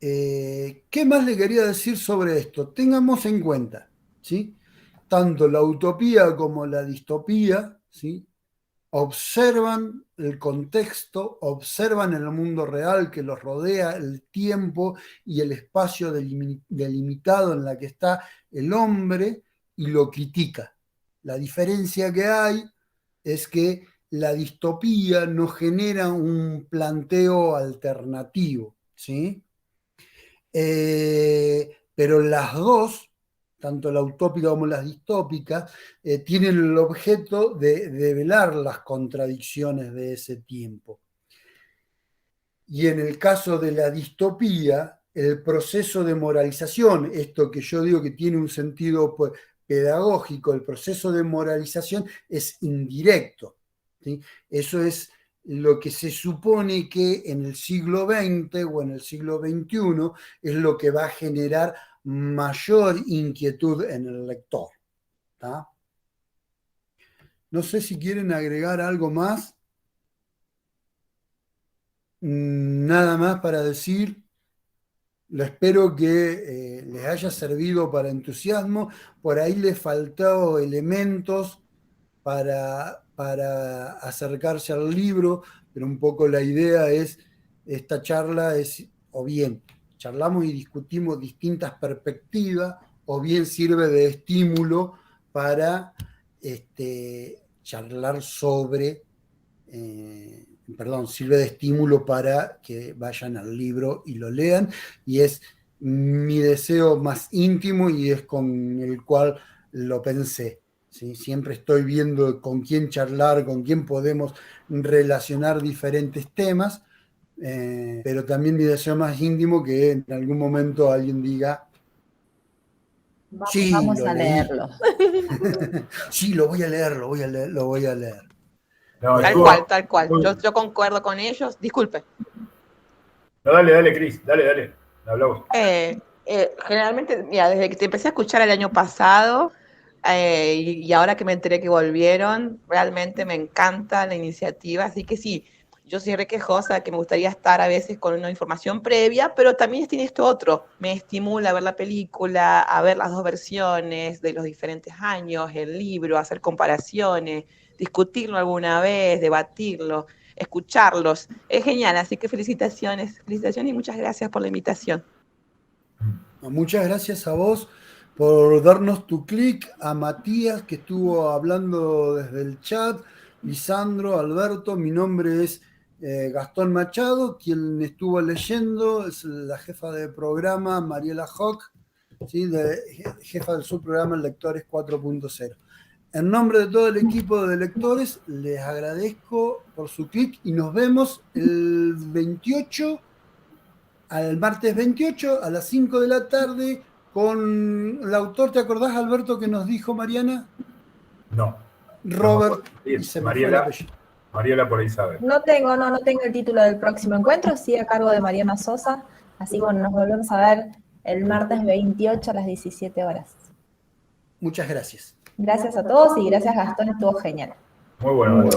¿Qué más le quería decir sobre esto? Tengamos en cuenta, ¿sí? Tanto la utopía como la distopía, ¿sí? Observan el contexto, observan el mundo real que los rodea, el tiempo y el espacio delimitado en la que está el hombre, y lo critica. La diferencia que hay es que la distopía no genera un planteo alternativo, ¿sí? Pero las dos, tanto la utópica como las distópicas, tienen el objeto de develar las contradicciones de ese tiempo. Y en el caso de la distopía, el proceso de moralización, esto que yo digo que tiene un sentido pues, pedagógico, el proceso de moralización es indirecto, ¿sí? Eso es lo que se supone que en el siglo XX o en el siglo XXI es lo que va a generar mayor inquietud en el lector, ¿tá? No sé si quieren agregar algo más. Nada más para decir, lo espero que les haya servido para entusiasmo. Por ahí les faltó elementos para acercarse al libro, pero un poco la idea es, esta charla es, o bien charlamos y discutimos distintas perspectivas, o bien sirve de estímulo para charlar sobre, sirve de estímulo para que vayan al libro y lo lean, y es mi deseo más íntimo y es con el cual lo pensé. ¿Sí? Siempre estoy viendo con quién charlar, con quién podemos relacionar diferentes temas, pero también mi deseo más íntimo que en algún momento alguien diga, sí, Vamos lo a leí. leerlo. Sí, lo voy a leer, lo voy a leer. No, Tal cual. Yo concuerdo con ellos. Disculpe. No, dale, Cris, dale. Hablamos. Generalmente, mira, desde que te empecé a escuchar el año pasado y ahora que me enteré que volvieron, realmente me encanta la iniciativa. Así que sí, yo soy re quejosa, que me gustaría estar a veces con una información previa, pero también tiene esto otro. Me estimula a ver la película, a ver las dos versiones de los diferentes años, el libro, hacer comparaciones, discutirlo alguna vez, debatirlo, escucharlos. Es genial, así que felicitaciones y muchas gracias por la invitación. Muchas gracias a vos por darnos tu clic, a Matías que estuvo hablando desde el chat, Lisandro, Alberto, mi nombre es Gastón Machado, quien estuvo leyendo es la jefa de programa Mariela Hock, ¿sí? Jefa del subprograma Lectores 4.0. En nombre de todo el equipo de lectores, les agradezco por su clic y nos vemos el 28, al martes 28 a las 5 de la tarde con el autor. ¿Te acordás, Alberto, que nos dijo Mariana? No. Robert. Bien, Y se me fue el apellido. Mariela por ahí sabe. No tengo el título del próximo encuentro, sí a cargo de Mariana Sosa. Así que bueno, nos volvemos a ver el martes 28 a las 17 horas. Muchas gracias. Gracias a todos y gracias Gastón, estuvo genial. Muy bueno.